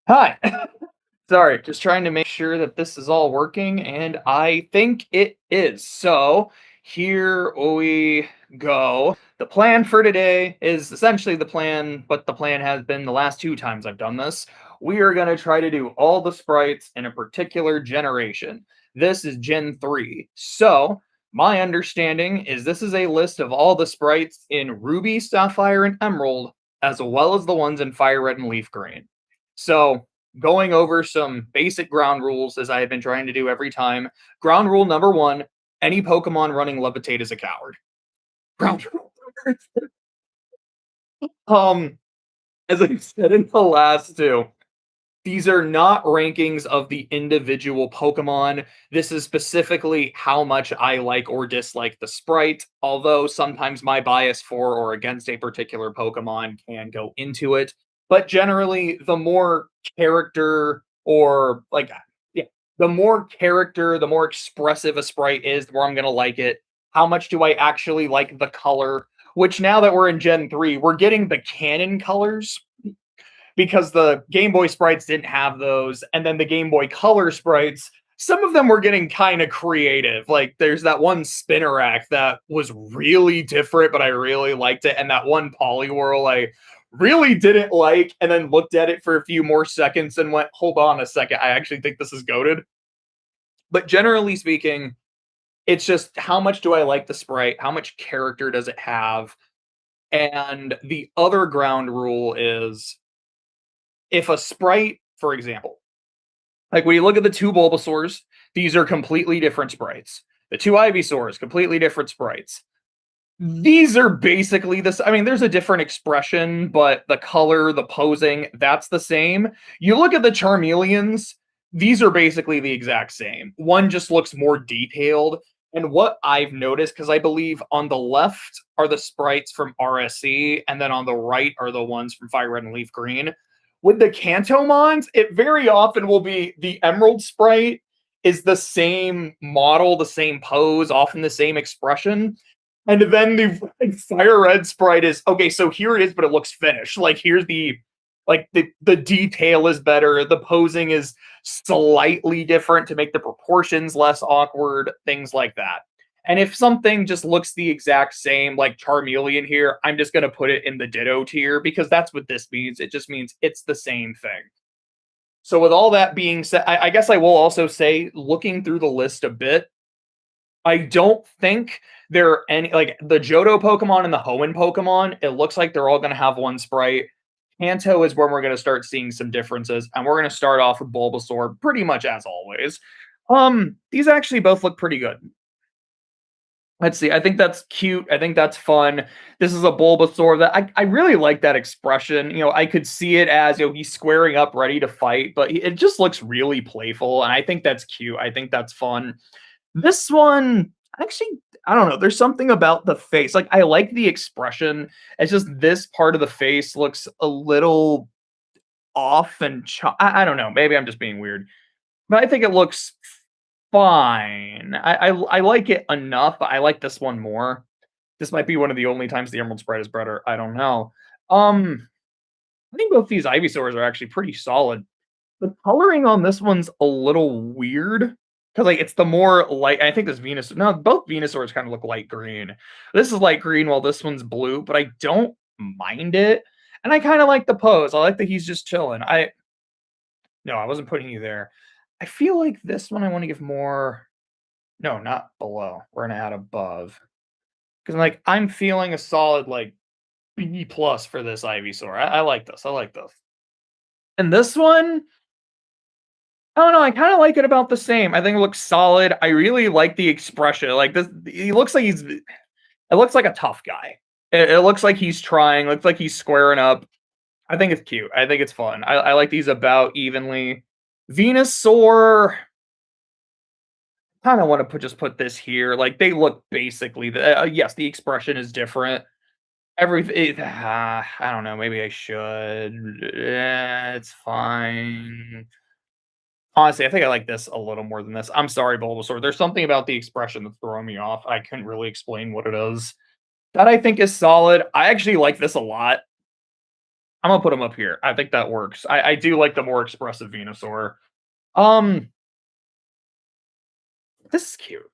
Hi. Sorry, just trying to make sure that this is all working, and I think it is. So, here we go. The plan for today is essentially the plan, but the plan has been the last two times I've done this. We are going to try to do all the sprites in a particular generation. This is Gen 3. So, my understanding is this is a list of all the sprites in Ruby, Sapphire, and Emerald, as well as the ones in Fire Red and Leaf Green. So, going over some basic ground rules as I have been trying to do every time. Ground rule number one: any Pokemon running Levitate is a coward. Ground rule. um, as I said in the last two, these are not rankings of the individual Pokemon. This is specifically how much I like or dislike the sprite, although sometimes my bias for or against a particular Pokemon can go into it. But generally, the more character or like, yeah, the more character, the more expressive a sprite is, the more I'm going to like it. How much do I actually like the color? Which now that we're in Gen 3, we're getting the canon colors because the Game Boy sprites didn't have those, and then the Game Boy Color sprites, some of them were getting kind of creative. Like there's that one Spinnerack that was really different, but I really liked it, and that one Poliwhirl I really didn't like, and then looked at it for a few more seconds and went, "Hold on a second, I actually think this is goated." But generally speaking, it's just how much do I like the sprite? How much character does it have? And the other ground rule is if a sprite, for example, like when you look at the two Bulbasaurs, these are completely different sprites. The two Ivysaurs, completely different sprites. These are basically this. I mean, there's a different expression, but the color, the posing, that's the same. You look at the Charmeleons, these are basically the exact same. One just looks more detailed. And what I've noticed, because I believe on the left are the sprites from RSC, and then on the right are the ones from Fire Red and Leaf Green. With the Kantomons, it very often will be the Emerald sprite is the same model, the same pose, often the same expression. And then the Fire Red sprite is okay, so here it is, but it looks finished. Like here's the detail is better, the posing is slightly different to make the proportions less awkward, things like that. And if something just looks the exact same, like Charmeleon here, I'm just going to put it in the Ditto tier because that's what this means. It just means it's the same thing. So, with all that being said, I guess I will also say, looking through the list a bit, I don't think there are any, like the Johto Pokemon and the Hoenn Pokemon, it looks like they're all going to have one sprite. Kanto is where we're going to start seeing some differences, and we're going to start off with Bulbasaur pretty much as always. These actually both look pretty good. Let's see. I think that's cute. I think that's fun. This is a Bulbasaur that I really like that expression. You know, I could see it as, he's squaring up, ready to fight, but it just looks really playful, and I think that's cute. I think that's fun. This one, actually, I don't know. There's something about the face. Like, I like the expression. It's just this part of the face looks a little off and I don't know. Maybe I'm just being weird, but I think it looks fine. I like it enough, but I like this one more. This might be one of the only times the Emerald sprite is better. I don't know. I think both these Ivysaurs are actually pretty solid. The coloring on this one's a little weird because like it's the more light. I think this Venus. No, both Venusaurs kind of look light green. This is light green while this one's blue, but I don't mind it, and I kind of like the pose. I like that he's just chilling. No, I wasn't putting you there. I feel like this one I want to give more. No, not below. We're gonna add above because I'm feeling a solid like B plus for this Ivysaur. I like this. I like this. And this one, I don't know. I kind of like it about the same. I think it looks solid. I really like the expression. Like this, he looks like he's. It looks like a tough guy. It looks like he's trying. Looks like he's squaring up. I think it's cute. I think it's fun. I like these about evenly. Venusaur, kind of want to just put this here. Like they look basically. Yes, the expression is different. Everything. I don't know. Maybe I should. It's fine. Honestly, I think I like this a little more than this. I'm sorry, Bulbasaur. There's something about the expression that's throwing me off. I couldn't really explain what it is. That I think is solid. I actually like this a lot. I'm gonna put him up here. I think that works. I do like the more expressive Venusaur. Um, this is cute.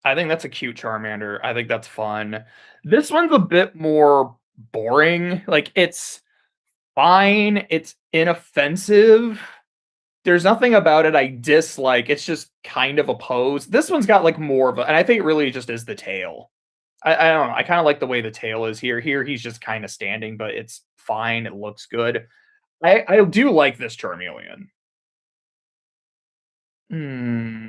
I think that's a cute Charmander. I think that's fun. This one's a bit more boring. Like, it's fine. It's inoffensive. There's nothing about it I dislike. It's just kind of a pose. This one's got like more of a, and I think it really just is the tail. I don't know. I kind of like the way the tail is here. Here he's just kind of standing, but it's fine. It looks good. I do like this Charmeleon. Hmm.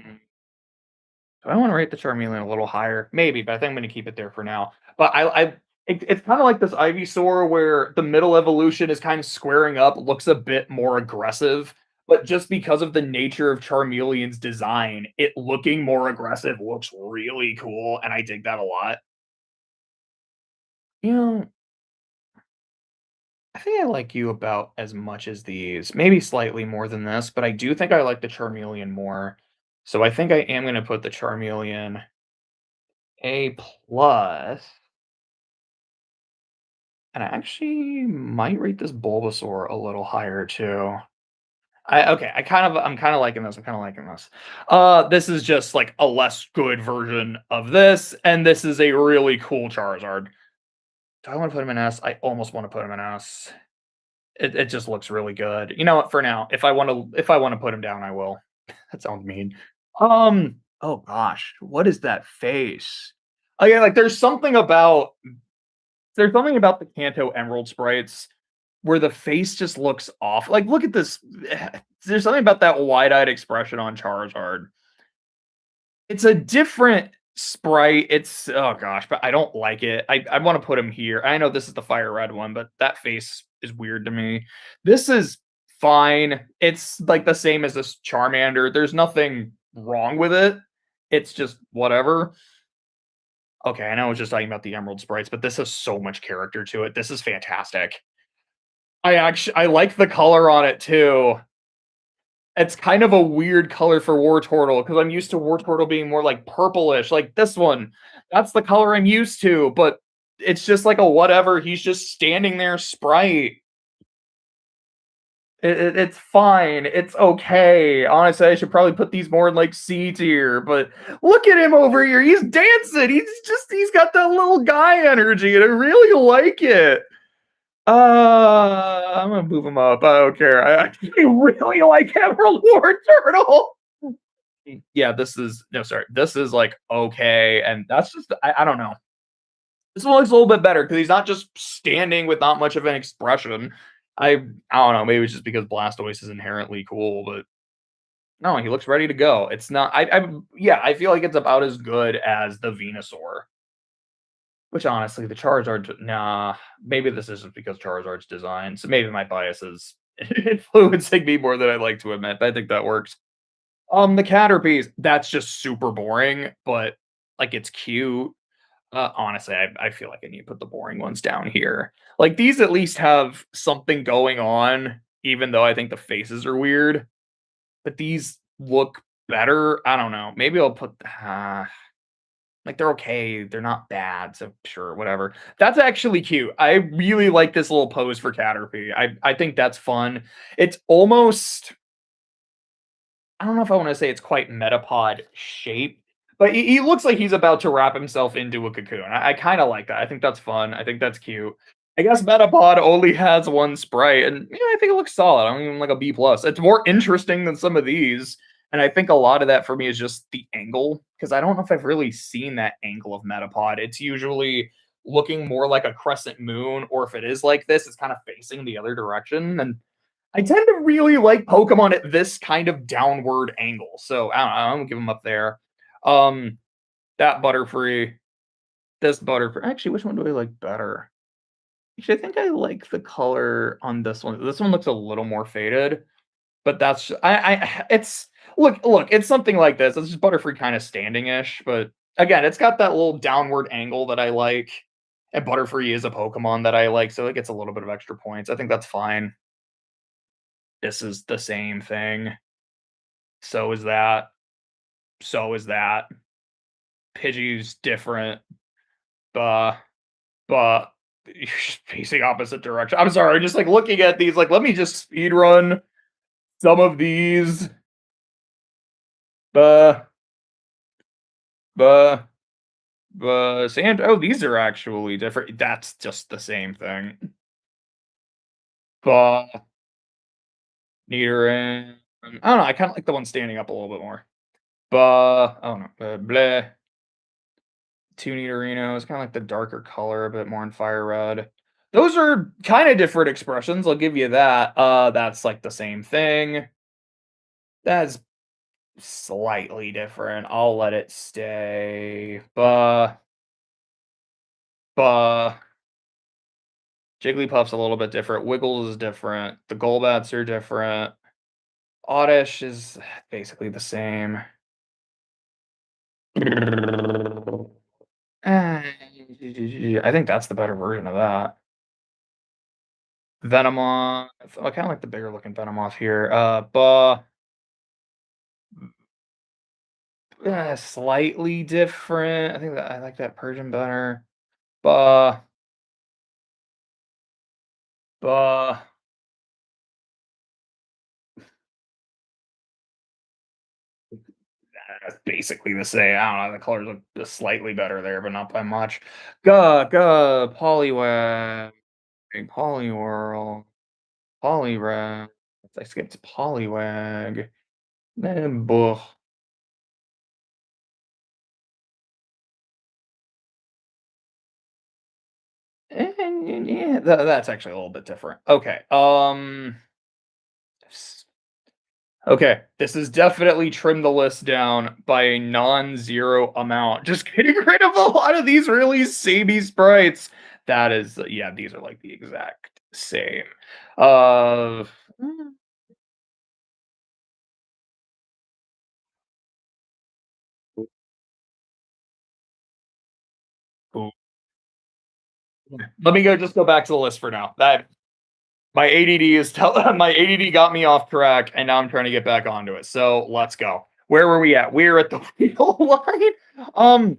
Do I want to rate the Charmeleon a little higher? Maybe, but I think I'm going to keep it there for now. But it's kind of like this Ivysaur where the middle evolution is kind of squaring up, looks a bit more aggressive. But just because of the nature of Charmeleon's design, it looking more aggressive looks really cool, and I dig that a lot. You know, I think I like you about as much as these, maybe slightly more than this, but I do think I like the Charmeleon more. So I think I am going to put the Charmeleon A plus. And I actually might rate this Bulbasaur a little higher too. I'm kinda liking this, I'm kinda liking this. This is just, like, a less good version of this, and this is a really cool Charizard. Do I wanna put him in S? I almost wanna put him in S. It just looks really good. You know what, for now, if I wanna put him down, I will. That sounds mean. Oh gosh, what is that face? Again, like, there's something about the Kanto Emerald sprites where the face just looks off. Like, look at this. There's something about that wide-eyed expression on Charizard. It's a different sprite. It's oh gosh, but I don't like it. I want to put him here. I know this is the fire red one, but that face is weird to me. This is fine. It's like the same as this Charmander. There's nothing wrong with it. It's just whatever. Okay, I know I was just talking about the Emerald sprites, but this has so much character to it. This is fantastic. I like the color on it too. It's kind of a weird color for Wartortle because I'm used to Wartortle being more like purplish, like this one. That's the color I'm used to, but it's just like a whatever. He's just standing there, sprite. It's fine. It's okay. Honestly, I should probably put these more in like C tier, but look at him over here. He's dancing. He's got that little guy energy, and I really like it. I'm gonna move him up. I don't care. I actually really like Emerald War Turtle. Yeah, this is no, sorry. This is like okay, and that's just I don't know. This one looks a little bit better because he's not just standing with not much of an expression. I don't know. Maybe it's just because Blastoise is inherently cool, but no, he looks ready to go. It's not. Yeah, I feel like it's about as good as the Venusaur. Which honestly, the Charizard, nah, maybe this isn't because Charizard's design. So maybe my bias is influencing me more than I'd like to admit. But I think that works. The Caterpies, that's just super boring, but like it's cute. Honestly, I feel like I need to put the boring ones down here. Like these at least have something going on, even though I think the faces are weird. But these look better. I don't know. Maybe I'll put. Like, they're okay, they're not bad, so sure, whatever. That's actually cute. I really like this little pose for Caterpie. I think that's fun. It's almost I don't know if I wanna say it's quite Metapod shape, but he looks like he's about to wrap himself into a cocoon. I kinda like that. I think that's fun. I think that's cute. I guess Metapod only has 1 sprite, and, yeah, I think it looks solid. I'm giving him, like, a B plus. It's more interesting than some of these, and I think a lot of that for me is just the angle, because I don't know if I've really seen that angle of Metapod. It's usually looking more like a crescent moon, or if it is like this, it's kind of facing the other direction, and I tend to really like Pokemon at this kind of downward angle. So I don't know, I'm gonna give them up there. Um, that Butterfree, this Butterfree. Actually, which one do I like better? Actually, I think I like the color on this one. This one looks a little more faded, but that's it's look, it's something like this. It's just Butterfree kind of standing-ish, but again, it's got that little downward angle that I like. And Butterfree is a Pokemon that I like, so it gets a little bit of extra points. I think that's fine. This is the same thing. So is that. So is that. Pidgey's different. Buh. Buh. you're just facing opposite direction. I'm sorry, just like looking at these, like, let me just speed run some of these. Buh, buh, sand. Oh, these are actually different. That's just the same thing. Buh, Nidoran. I don't know. I kind of like the one standing up a little bit more. Buh, oh no, bleh. Two Nidorinos, kind of like the darker color, a bit more in fire red. Those are kind of different expressions. I'll give you that. That's like the same thing. That's slightly different. I'll let it stay. Buh. Jigglypuff's a little bit different. Wiggles is different. The Golbats are different. Oddish is basically the same. I think that's the better version of that. Venomoth. I kinda like the bigger looking Venomoth here. Slightly different. I think that I like that Persian better. Bah, bah. That's basically the same. I don't know, the colors look just slightly better there, but not by much. Poliwag, Poliwhirl, Poliwrath. I skipped Poliwag. Then Buh. And yeah, that's actually a little bit different. Okay. Okay, this is definitely trim the list down by a non-zero amount. Just getting rid of a lot of these really samey sprites. That is, yeah, these are like the exact same. Uh, mm, ooh. Let me just go back to the list for now. That my ADD is my ADD got me off track, and now I'm trying to get back onto it. So let's go. Where were we at? We're at the wheel line.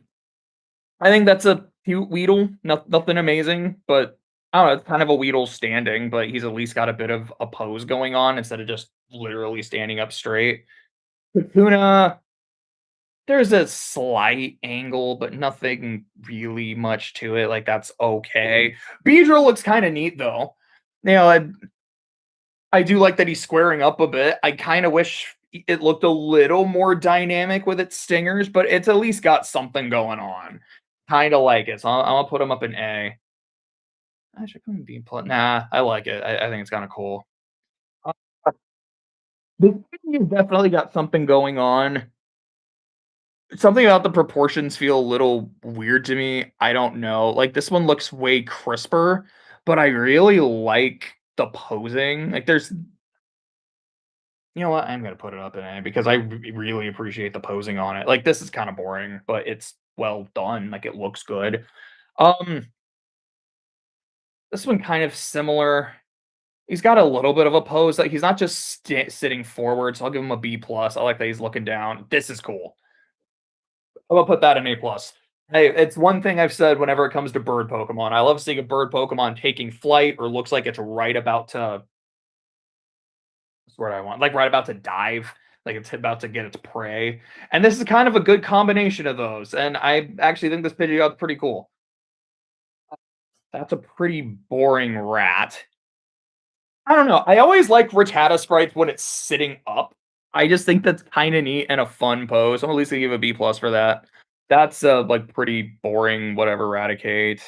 I think that's a cute Weedle. Nothing amazing, but I don't know. It's kind of a Weedle standing, but he's at least got a bit of a pose going on instead of just literally standing up straight. Kakuna, there's a slight angle, but nothing really much to it. Like that's okay. Beedrill looks kind of neat though. You know, I do like that he's squaring up a bit. I kind of wish it looked a little more dynamic with its stingers, but it's at least got something going on. Kind of like it. So I'm gonna put him up in A. I should put him B plus. Nah, I like it. I think it's kind of cool. Uh, this thing has definitely got something going on. Something about the proportions feel a little weird to me. I don't know. Like this one looks way crisper, but I really like the posing. Like there's you know what? I'm gonna put it up in A because I really appreciate the posing on it. Like this is kind of boring, but it's well done. Like it looks good. Um, this one kind of similar. He's got a little bit of a pose. Like he's not just sitting forward. So I'll give him a B plus. I like that he's looking down. This is cool. I'm gonna put that in A plus. Hey, it's one thing I've said whenever it comes to bird Pokemon. I love seeing a bird Pokemon taking flight or looks like it's right about to that's what I want. Like right about to dive, like it's about to get its prey. And this is kind of a good combination of those. And I actually think this Pidgeot's pretty cool. That's a pretty boring rat. I don't know. I always like Rattata sprites when it's sitting up. I just think that's kind of neat and a fun pose. I'm at least gonna give a B plus for that. That's like pretty boring, whatever, Raticate.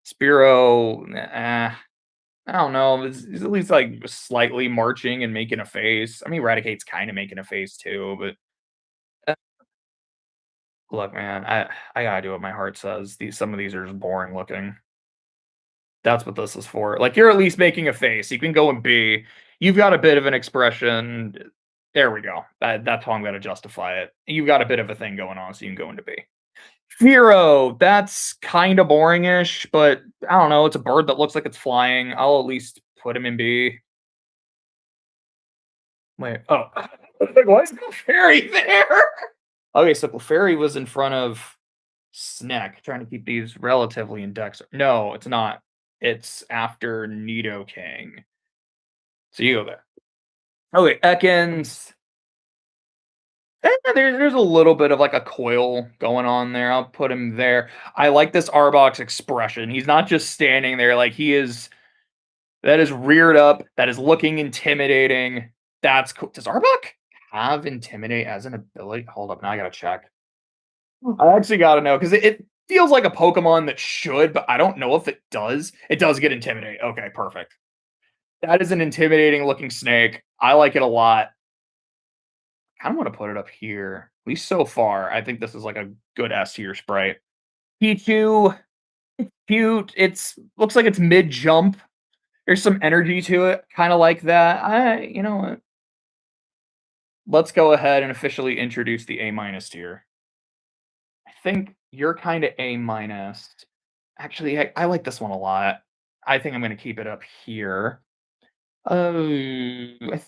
Spiro, I don't know. It's at least like slightly marching and making a face. I mean, Raticate's kind of making a face too, but uh, look, man, I gotta do what my heart says. These some of these are just boring looking. That's what this is for. Like you're at least making a face. You can go and B. You've got a bit of an expression. There we go. That's how I'm gonna justify it. You've got a bit of a thing going on, so you can go into B. Firo, that's kind of boringish, but I don't know. It's a bird that looks like it's flying. I'll at least put him in B. Wait, oh, like, why is Clefairy there? Okay, so Clefairy was in front of Snack, trying to keep these relatively in Dex. No, it's not. It's after Nidoking. So you go there. Okay, Ekans. There's a little bit of like a coil going on there. I'll put him there. I like this Arbok's expression. He's not just standing there, like he is that is reared up, that is looking intimidating. That's cool. Does Arbok have intimidate as an ability? Hold up, now I gotta check. I actually gotta know because it feels like a Pokemon that should, but I don't know if it does. It does get intimidate. Okay, perfect. That is an intimidating looking snake. I like it a lot. I kind of want to put it up here. At least so far, I think this is like a good S tier sprite. Pichu, cute. It's looks like it's mid jump. There's some energy to it, kind of like that. You know what? Let's go ahead and officially introduce the A minus tier. I think you're kind of A minus. Actually, I like this one a lot. I think I'm going to keep it up here. I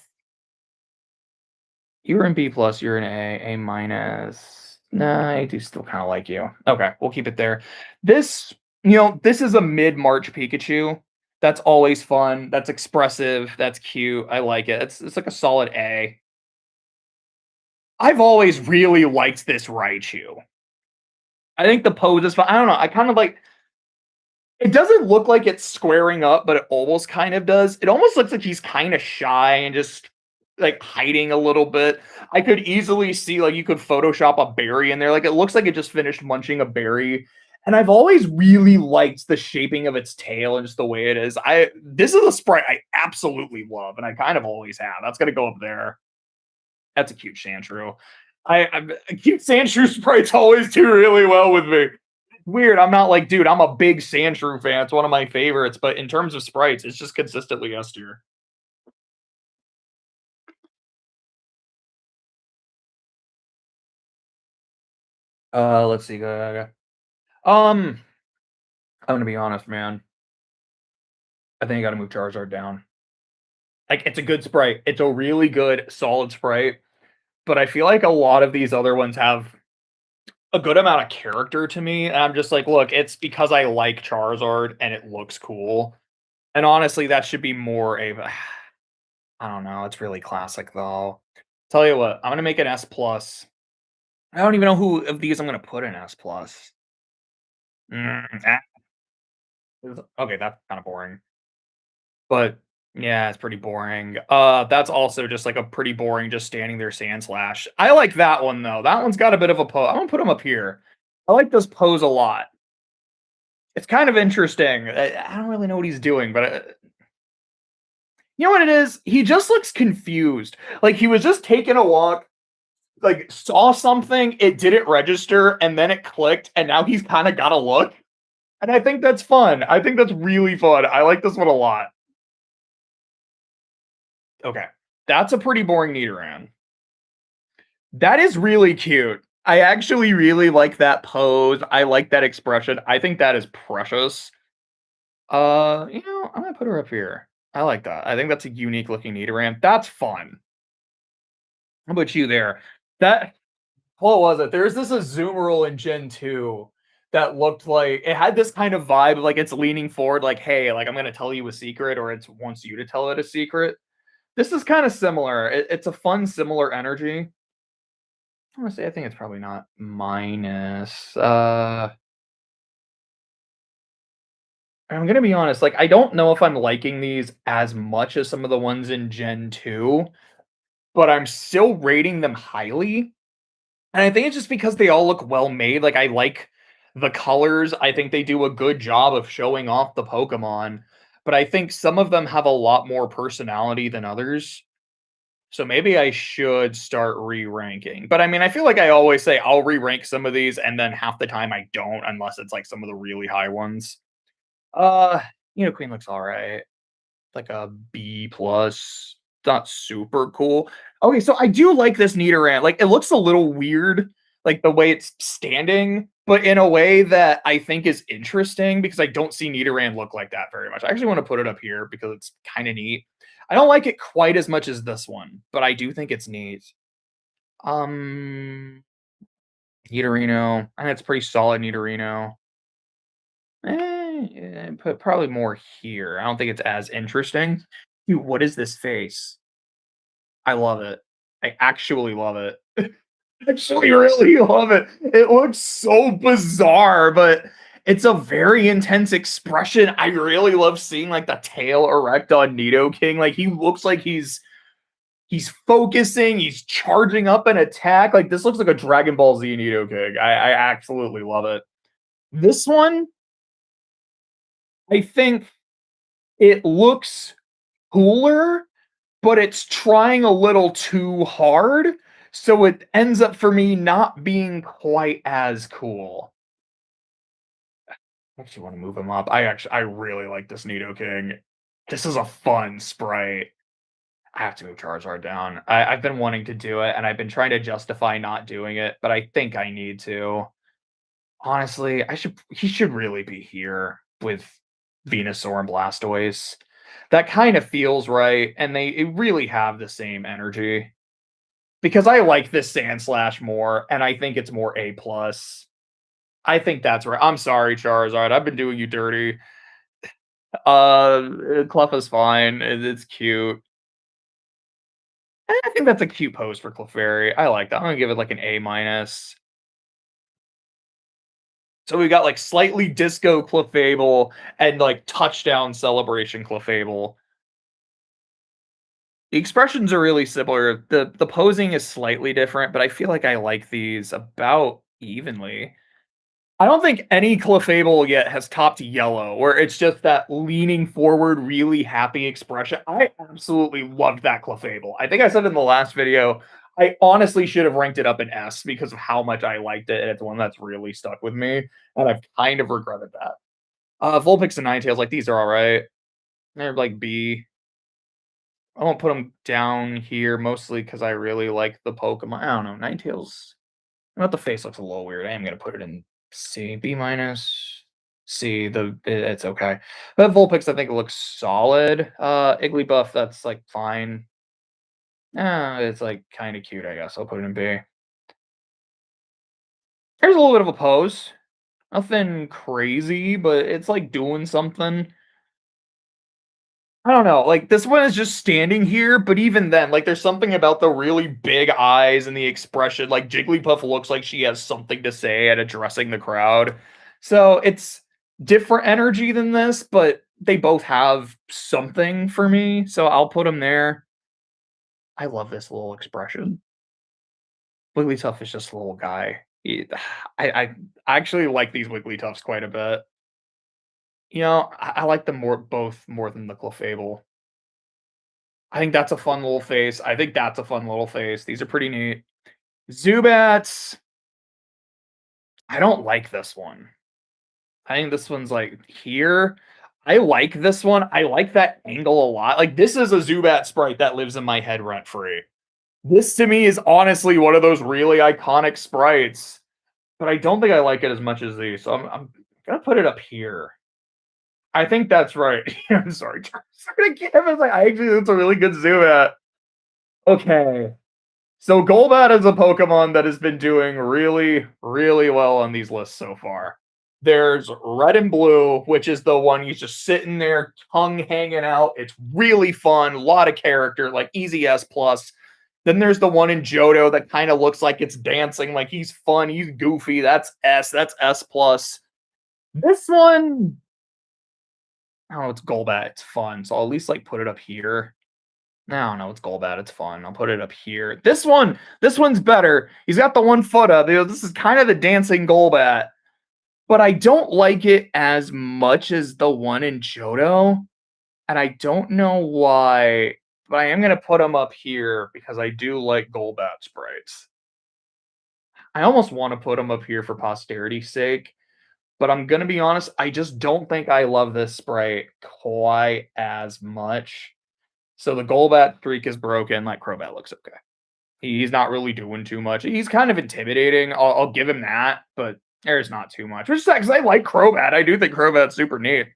You're in B plus, you're in A minus. Nah, I do still kind of like you. Okay, we'll keep it there. This, this is a mid March Pikachu. That's always fun. That's expressive. That's cute. I like it. It's like a solid A. I've always really liked this Raichu. I think the pose is fun. I don't know. I kind of like it doesn't look like it's squaring up, but it almost kind of does. It almost looks like he's kind of shy and just like hiding a little bit. I could easily see like you could Photoshop a berry in there. Like it looks like it just finished munching a berry. And I've always really liked the shaping of its tail and just the way it is. This is a sprite I absolutely love, and I kind of always have. That's gonna go up there. That's a cute Sandshrew. Cute Sandshrew sprites always do really well with me. Weird. I'm not like, dude, I'm a big Sandshrew fan. It's one of my favorites, but in terms of sprites, it's just consistently S tier. Let's see. Um, I'm gonna be honest, man. I think I gotta move Charizard down. Like, it's a good sprite. It's a really good, solid sprite, but I feel like a lot of these other ones have a good amount of character to me. And I'm just like, look, it's because I like Charizard and it looks cool. And honestly, that should be more a I don't know. It's really classic though. Tell you what, I'm gonna make an S plus. I don't even know who of these I'm gonna put in S plus. Okay, that's kind of boring. But yeah, it's pretty boring. That's also just like a pretty boring, just standing there Sandslash. I like that one though. That one's got a bit of a pose. I'm gonna put him up here. I like this pose a lot. It's kind of interesting. I don't really know what he's doing, but you know what it is? He just looks confused. Like he was just taking a walk, like saw something, it didn't register, and then it clicked, and now he's kind of got a look. And I think that's fun. I think that's really fun. I like this one a lot. Okay. That's a pretty boring Nidoran. That is really cute. I actually really like that pose. I like that expression. I think that is precious. I'm gonna put her up here. I like that. I think that's a unique looking Nidoran. That's fun. How about you there? That what was it? There's this Azumarill in Gen 2 that looked like it had this kind of vibe, like it's leaning forward, like, hey, like I'm gonna tell you a secret, or it wants you to tell it a secret. This is kind of similar. It's a fun, similar energy. I'm gonna say I think it's probably not minus. I'm gonna be honest, like I don't know if I'm liking these as much as some of the ones in Gen 2, but I'm still rating them highly. And I think it's just because they all look well made. Like I like the colors. I think they do a good job of showing off the Pokemon. But I think some of them have a lot more personality than others. So maybe I should start re-ranking. But I mean, I feel like I always say I'll re-rank some of these, and then half the time I don't, unless it's like some of the really high ones. Uh, Queen looks all right. Like a B plus. Not super cool. Okay, so I do like this Nidoran. Like it looks a little weird, like the way it's standing, but in a way that I think is interesting because I don't see Nidoran look like that very much. I actually want to put it up here because it's kind of neat. I don't like it quite as much as this one, but I do think it's neat. Um, Nidorino, and it's pretty solid Nidorino. put probably more here. I don't think it's as interesting. Dude, what is this face? I love it. I actually love it. Actually really love it. It looks so bizarre, but it's a very intense expression. I really love seeing like the tail erect on Nidoking. Like he looks like he's focusing, he's charging up an attack. Like this looks like a Dragon Ball Z Nidoking. I absolutely love it. This one, I think it looks cooler, but it's trying a little too hard. So it ends up for me not being quite as cool. I actually want to move him up. I really like this Nidoking. This is a fun sprite. I have to move Charizard down. I've been wanting to do it, and I've been trying to justify not doing it, but I think I need to. Honestly, he should really be here with Venusaur and Blastoise. That kind of feels right, and they really have the same energy. Because I like this Sandslash more, and I think it's more A plus. I think that's right. I'm sorry, Charizard. I've been doing you dirty. Clefairy's fine. It's cute. I think that's a cute pose for Clefairy. I like that. I'm gonna give it like an A minus. So we got like slightly disco Clefable and like touchdown celebration Clefable. The expressions are really similar. The posing is slightly different, but I feel like I like these about evenly. I don't think any Clefable yet has topped yellow, where it's just that leaning forward, really happy expression. I absolutely loved that Clefable. I think I said in the last video, I honestly should have ranked it up in S because of how much I liked it, and it's one that's really stuck with me, and I've kind of regretted that. Vulpix and Ninetales, like these are all right. They're like B. I won't put them down here mostly because I really like the Pokemon. I don't know. Ninetales. Not the face looks a little weird. I am gonna put it in C, B minus, C. It's okay. But Vulpix, I think it looks solid. Igglybuff, that's like fine. It's like kind of cute, I guess. I'll put it in B. Here's a little bit of a pose. Nothing crazy, but it's like doing something. I don't know, like, this one is just standing here, but even then, like, there's something about the really big eyes and the expression, like, Jigglypuff looks like she has something to say at addressing the crowd. So, it's different energy than this, but they both have something for me, so I'll put them there. I love this little expression. Wigglytuff is just a little guy. I actually like these Wigglytuffs quite a bit. You know, I like them both more than the Clefable. I think that's a fun little face. I think that's a fun little face. These are pretty neat. Zubats. I don't like this one. I think this one's like here. I like this one. I like that angle a lot. Like this is a Zubat sprite that lives in my head rent free. This to me is honestly one of those really iconic sprites, but I don't think I like it as much as these. So I'm gonna put it up here. I think that's right. I'm sorry, Charles. I actually think it's a really good Zubat. Okay. So Golbat is a Pokemon that has been doing really, really well on these lists so far. There's Red and Blue, which is the one he's just sitting there, tongue hanging out. It's really fun, a lot of character, like easy S plus. Then there's the one in Johto that kind of looks like it's dancing, like he's fun, he's goofy. That's S plus. This one, I don't know, it's Golbat. It's fun, so I'll at least like put it up here. No, no, it's Golbat. It's fun. I'll put it up here. This one's better. He's got the 1 foot up. You know, this is kind of the dancing Golbat, but I don't like it as much as the one in Johto, and I don't know why. But I am gonna put him up here because I do like Golbat sprites. I almost want to put him up here for posterity's sake, but I'm gonna be honest. I just don't think I love this sprite quite as much. So the Golbat streak is broken. Like Crobat looks okay. He's not really doing too much. He's kind of intimidating. I'll give him that, but there's not too much. Which is because I like Crobat. I do think Crobat's super neat.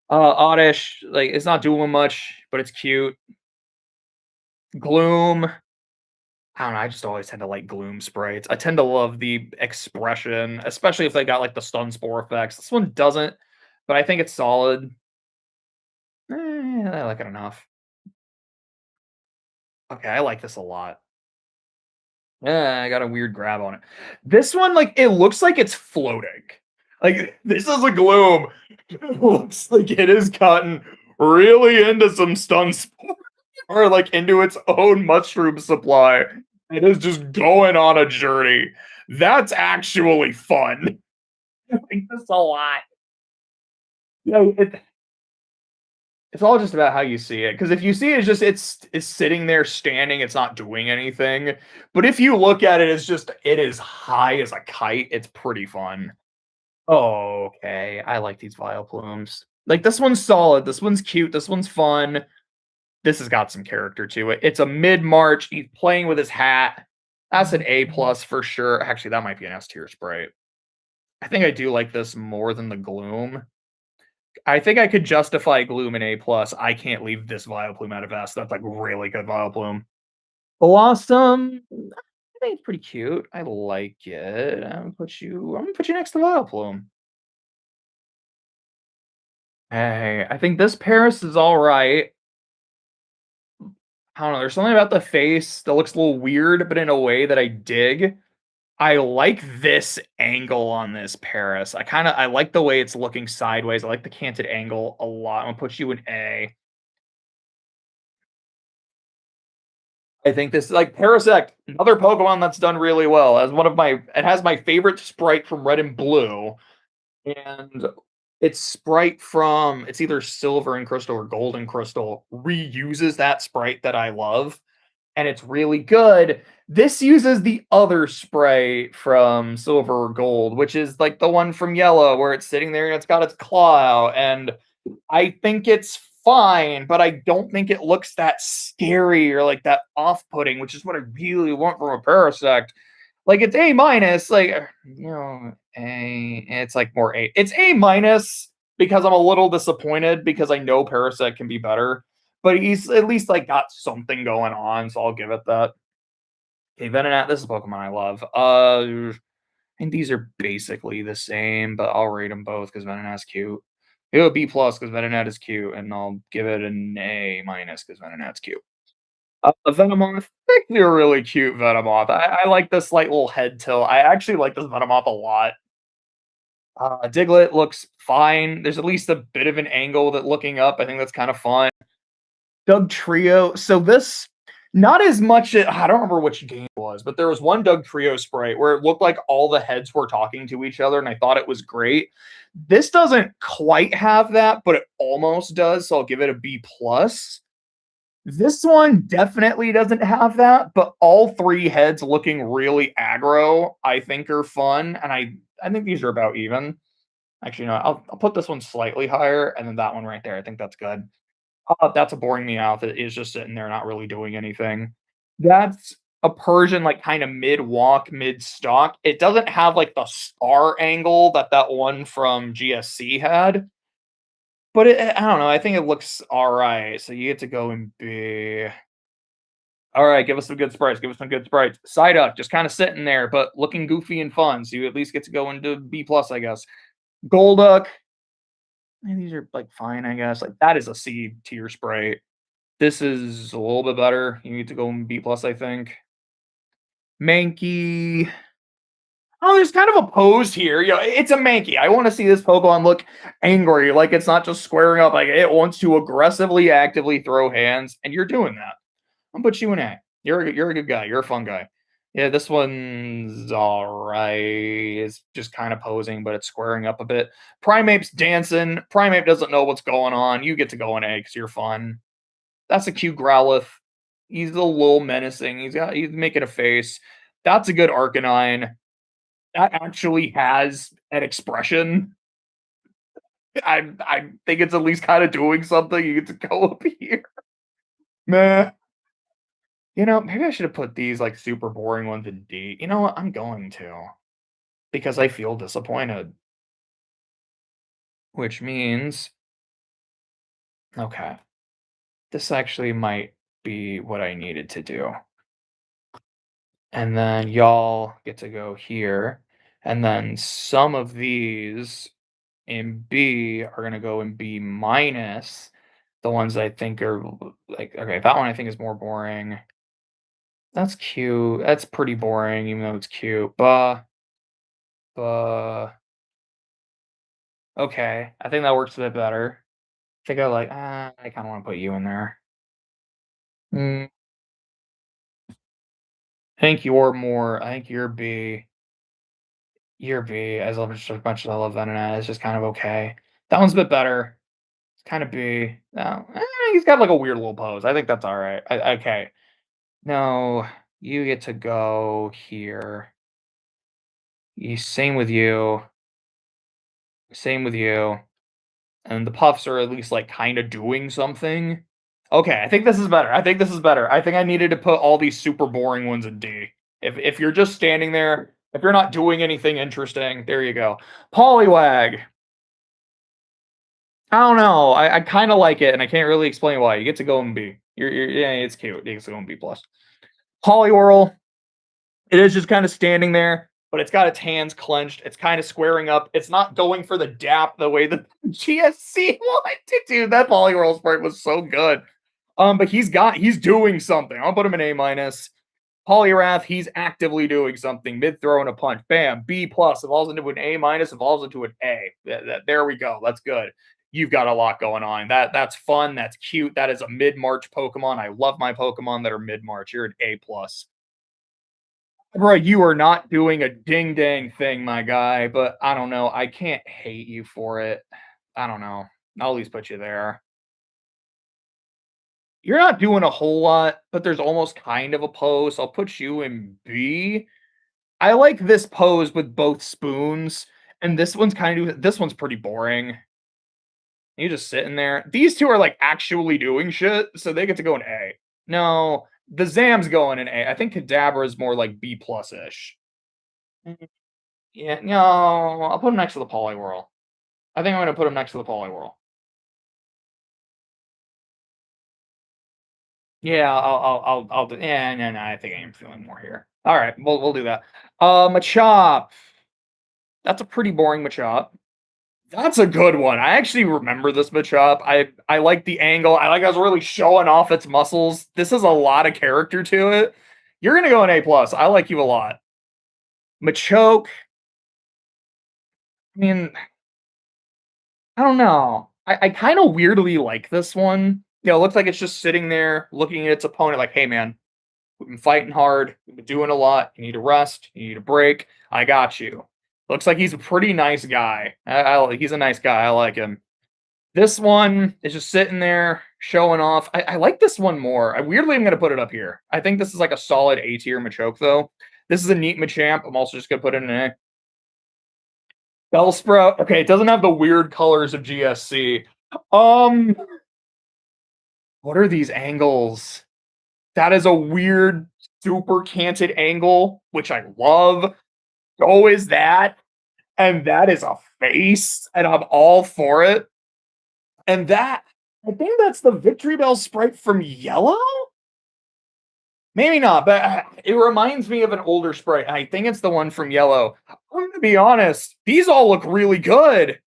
Oddish, like it's not doing much, but it's cute. Gloom. I don't know. I just always tend to like Gloom sprites. I tend to love the expression, especially if they got like the stun spore effects. This one doesn't. but I think it's solid. I like it enough. Okay, I like this a lot. Yeah, I got a weird grab on it. This one, like, it looks like it's floating. Like, this is a gloom. It looks like it has gotten really into some stun spore or like into its own mushroom supply. It is just going on a journey. That's actually fun. I like this a lot. Yeah, it's all just about how you see it. Because if you see it as just it's sitting there standing, it's not doing anything. But if you look at it as just it is high as a kite, it's pretty fun. Oh, okay. I like these Vileplumes. Like this one's solid. This one's cute. This one's fun. This has got some character to it. It's a mid-March. He's playing with his hat. That's an A plus for sure. Actually, that might be an S tier sprite. I think I do like this more than the Gloom. I think I could justify Gloom in A plus. I can't leave this Vileplume out of S. That's like really good Vileplume. Blossom, I think it's pretty cute. I like it. I'm gonna put you next to Vileplume. Hey, I think this Paris is all right. I don't know. There's something about the face that looks a little weird, but in a way that I dig. I like this angle on this Paris. I like the way it's looking sideways. I like the canted angle a lot. I'm gonna put you in A. I think this is like Parasect, another Pokemon that's done really well. As one of my it has my favorite sprite from Red and Blue, and its sprite from it's either Silver and Crystal or Gold and Crystal reuses that sprite that I love, and it's really good. This uses the other sprite from Silver or Gold, which is like the one from Yellow, where it's sitting there and it's got its claw out, and I think it's fine, but I don't think it looks that scary or like that off-putting, which is what I really want from a Parasect. Like it's A minus, like A. It's like more A. It's A minus because I'm a little disappointed because I know Parasect can be better, but he's at least like got something going on, so I'll give it that. Okay, Venonat, this is a Pokemon I love. I think these are basically the same, but I'll rate them both because Venonat's cute. It'll B plus because Venonat is cute, and I'll give it an A minus because Venonat's cute. Venomoth, I think they're really cute Venomoth. I like this slight little head tilt. I actually like this Venomoth a lot. Diglett looks fine. There's at least a bit of an angle that looking up. I think that's kind of fun. Doug Trio. So this, not as much. I don't remember which game it was, but there was one Doug Trio sprite where it looked like all the heads were talking to each other, and I thought it was great. This doesn't quite have that, but it almost does. So I'll give it a B plus. This one definitely doesn't have that, but all three heads looking really aggro, I think are fun, and I think these are about even. Actually, no, I'll put this one slightly higher, and then that one right there. I think that's good. That's a boring Meowth that is just sitting there not really doing anything. That's a Persian, like, kinda mid-walk, mid-stock. It doesn't have, like, the star angle that that one from GSC had, but I don't know, I think it looks alright, so you get to go and be alright, give us some good sprites, give us some good sprites. Psyduck, just kinda sitting there, but looking goofy and fun, so you at least get to go into B+, I guess. Golduck, these are, like, fine, I guess, like, that is a C tier sprite. This is a little bit better. You need to go in B plus, I think. Mankey. Oh, there's kind of a pose here. It's a Mankey. I want to see this Pokemon look angry, like it's not just squaring up, like it wants to aggressively, actively throw hands, and you're doing that. I'll put you in A. You're a good guy. You're a fun guy. Yeah, this one's all right. It's just kind of posing, but it's squaring up a bit. Primape's dancing. Primeape doesn't know what's going on. You get to go in A because you're fun. That's a cute Growlithe. He's a little menacing. He's making a face. That's a good Arcanine. That actually has an expression. I think it's at least kind of doing something. You get to go up here. Meh. Maybe I should have put these like super boring ones in D. You know what? I'm going to because I feel disappointed. Which means, okay, this actually might be what I needed to do. And then y'all get to go here. And then some of these in B are gonna go in B minus. The ones I think are like okay, that one I think is more boring. That's cute. That's pretty boring, even though it's cute. Buh. Okay, I think that works a bit better. I think I kind of want to put you in there. Mm, I think you're more. I think you're B. You're B. As much as I love Venonat, it's just kind of okay. That one's a bit better. It's kind of B. No, he's got like a weird little pose. I think that's all right. Okay. No, you get to go here. Same with you. Same with you. And the puffs are at least like kind of doing something. Okay, I think this is better. I think this is better. I think I needed to put all these super boring ones in D. If you're just standing there, if you're not doing anything interesting, there you go. Poliwag. I don't know. I kind of like it, and I can't really explain why. You get to go in B. Yeah, it's cute. You get to go in B plus. Poliwhirl. It is just kind of standing there, but it's got its hands clenched. It's kind of squaring up. It's not going for the dap the way the GSC wanted to do. That Poliwhirl sprite was so good. But he's doing something. I'll put him in A minus. Poliwrath, he's actively doing something. Mid throw and a punch. Bam. B plus evolves into an A minus, evolves into an A. There we go. That's good. You've got a lot going on. That's fun. That's cute. That is a mid March Pokemon. I love my Pokemon that are mid March. You're an A plus. Bro, you are not doing a ding dang thing, my guy, but I don't know. I can't hate you for it. I don't know. I'll at least put you there. You're not doing a whole lot, but there's almost kind of a pose. I'll put you in B. I like this pose with both spoons, and this one's pretty boring. You just sitting there. These two are like actually doing shit, so they get to go in A. No, the Zam's going in A. I think Kadabra is more like B plus ish. Yeah, no, I'll put him next to the Poliwhirl. I think I'm gonna put him next to the Poliwhirl. Yeah, I'll do. Yeah, no, I think I am feeling more here. All right, we'll do that. Machop. That's a pretty boring Machop. That's a good one. I actually remember this Machop. I like the angle. I like how it's really showing off its muscles. This has a lot of character to it. You're gonna go an A plus. I like you a lot. Machoke. I mean, I don't know. I kind of weirdly like this one. You know, it looks like it's just sitting there looking at its opponent like, hey man, we've been fighting hard, we've been doing a lot. You need a rest, you need a break. I got you. Looks like he's a pretty nice guy. He's a nice guy. I like him. This one is just sitting there showing off. I like this one more. I weirdly am gonna put it up here. I think this is like a solid A tier Machoke though. This is a neat Machamp. I'm also just gonna put it in an A. Bellsprout. Okay, it doesn't have the weird colors of GSC. Um, what are these angles? That is a weird, super canted angle, which I love. So is that. And that is a face, and I'm all for it. And I think that's the Victory Bell sprite from Yellow? Maybe not, but it reminds me of an older sprite. I think it's the one from Yellow. I'm gonna be honest, these all look really good.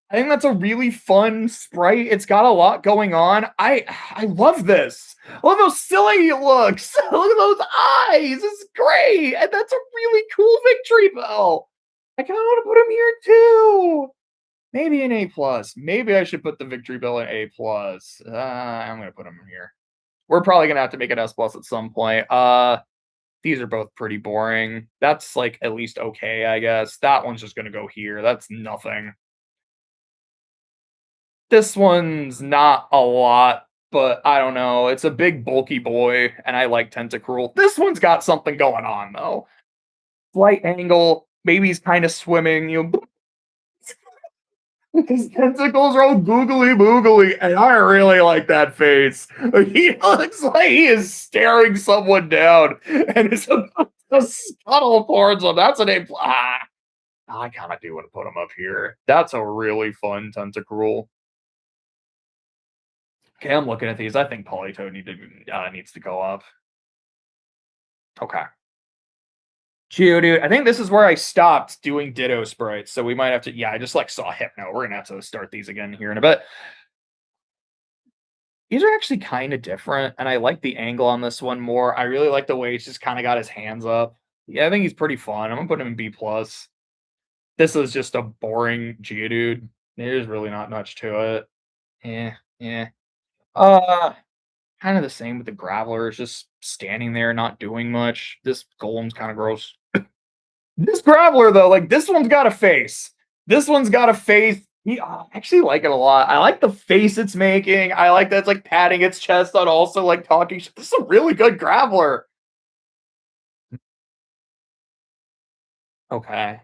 I think that's a really fun sprite. It's got a lot going on. I love this. I love how silly it looks. Look at those eyes. It's great. And that's a really cool victory bell. I kind of want to put him here too. Maybe an A plus. Maybe I should put the victory bell in A plus. I'm gonna put him in here. We're probably gonna have to make it S plus at some point. These are both pretty boring. That's like at least okay, I guess. That one's just gonna go here. That's nothing. This one's not a lot, but I don't know. It's a big bulky boy, and I like Tentacruel. This one's got something going on though. Slight angle. Maybe he's kind of swimming. His tentacles are all googly boogly, and I really like that face. He looks like he is staring someone down and is about to scuttle towards them. That's an A. I kind of do want to put him up here. That's a really fun Tentacruel. Okay, I'm looking at these. I think Politoed needs to go up. Okay. Geodude, I think this is where I stopped doing Ditto sprites, so we might have to yeah, I just, like, saw Hypno. We're gonna have to start these again here in a bit. These are actually kinda different, and I like the angle on this one more. I really like the way he's just kinda got his hands up. Yeah, I think he's pretty fun. I'm gonna put him in B+. plus. This is just a boring Geodude. There's really not much to it. Yeah, yeah. Uh, Kinda the same with the Graveler, it's just standing there not doing much. This Golem's kinda gross. This Graveler, though, like, this one's got a face. This one's got a face. I actually like it a lot. I like the face it's making. I like that it's, like, patting its chest but also, like, talking shit. This is a really good Graveler. Okay.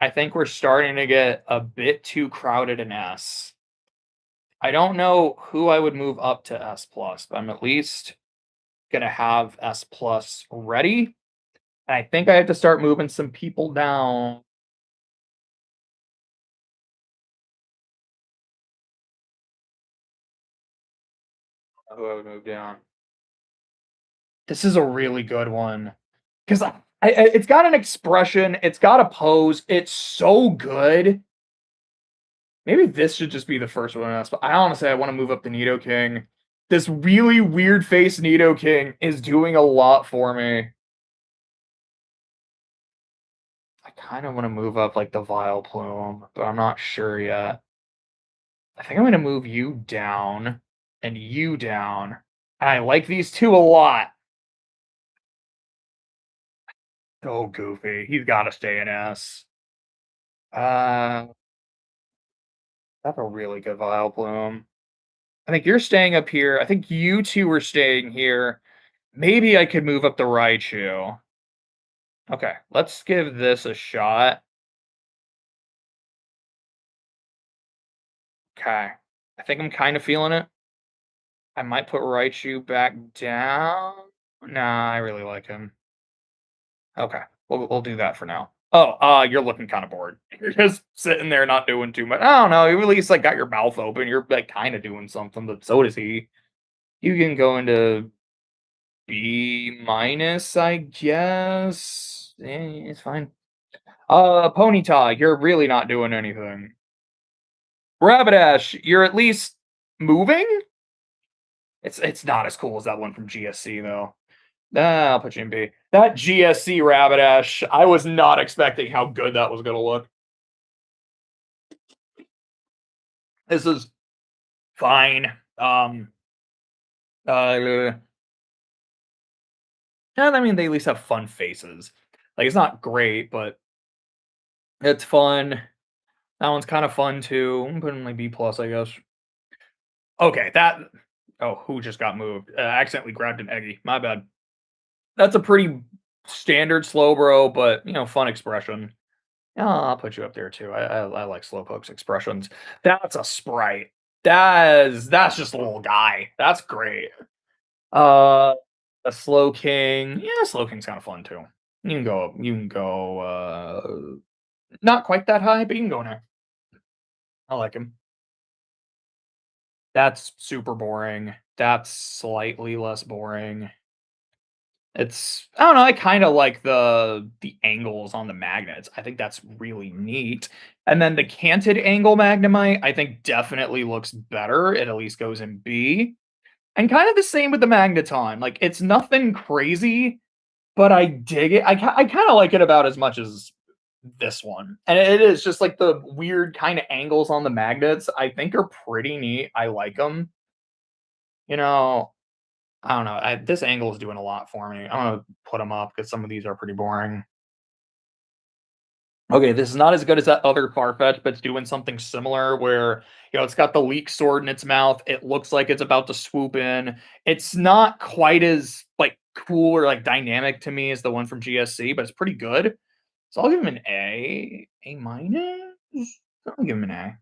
I think we're starting to get a bit too crowded in S. I don't know who I would move up to S+, plus, but I'm at least gonna have S+ plus ready. And I think I have to start moving some people down. Who I would move down. This is a really good one. 'Cause it's got an expression, it's got a pose, it's so good. Maybe this should just be the first one on us, but I honestly I wanna move up the Nidoking. This really weird face Nidoking is doing a lot for me. I kinda wanna move up, like, the Vileplume, but I'm not sure yet. I think I'm gonna move you down and you down. I like these 2 a lot. So goofy. He's gotta stay in S. Uh, that's a really good Vileplume. I think you're staying up here. I think you 2 are staying here. Maybe I could move up the Raichu. Okay, let's give this a shot. Okay. I think I'm kinda feeling it. I might put Raichu back down. Nah, I really like him. Okay, we'll do that for now. Oh, you're looking kinda bored. You're just sitting there not doing too much. I don't know, you at least, like, got your mouth open. You're, like, kinda doing something, but so does he. You can go into B minus, I guess. It's fine. Ponyta, you're really not doing anything. Rapidash, you're at least moving? It's not as cool as that one from GSC though. I'll put you in B. That GSC Rapidash, I was not expecting how good that was gonna look. This is fine. Uh, I mean, they at least have fun faces. Like, it's not great, but it's fun. That one's kind of fun too. I'm putting like B plus, I guess. Okay, that. Oh, who just got moved? I accidentally grabbed an Eggy. My bad. That's a pretty standard slow bro, but fun expression. Yeah, I'll put you up there too. I like Slowpoke's expressions. That's a sprite. That's just a little guy. That's great. Uh, a Slow King. Yeah, Slow King's kind of fun too. You can go. You can go. Not quite that high, but you can go in there. I like him. That's super boring. That's slightly less boring. It's I don't know, I kinda like the angles on the magnets. I think that's really neat. And then the canted angle Magnemite, I think definitely looks better. It at least goes in B. And kind of the same with the Magneton. Like, it's nothing crazy, but I dig it. I kinda like it about as much as this one. And it is just like the weird kinda angles on the magnets, I think are pretty neat. I like them. You know, I don't know. This angle is doing a lot for me. I'm gonna put them up because some of these are pretty boring. Okay, this is not as good as that other Farfetch, but it's doing something similar where, it's got the leek sword in its mouth. It looks like it's about to swoop in. It's not quite as like cool or like dynamic to me as the one from GSC, but it's pretty good. So I'll give him an A minus. I'll give him an A.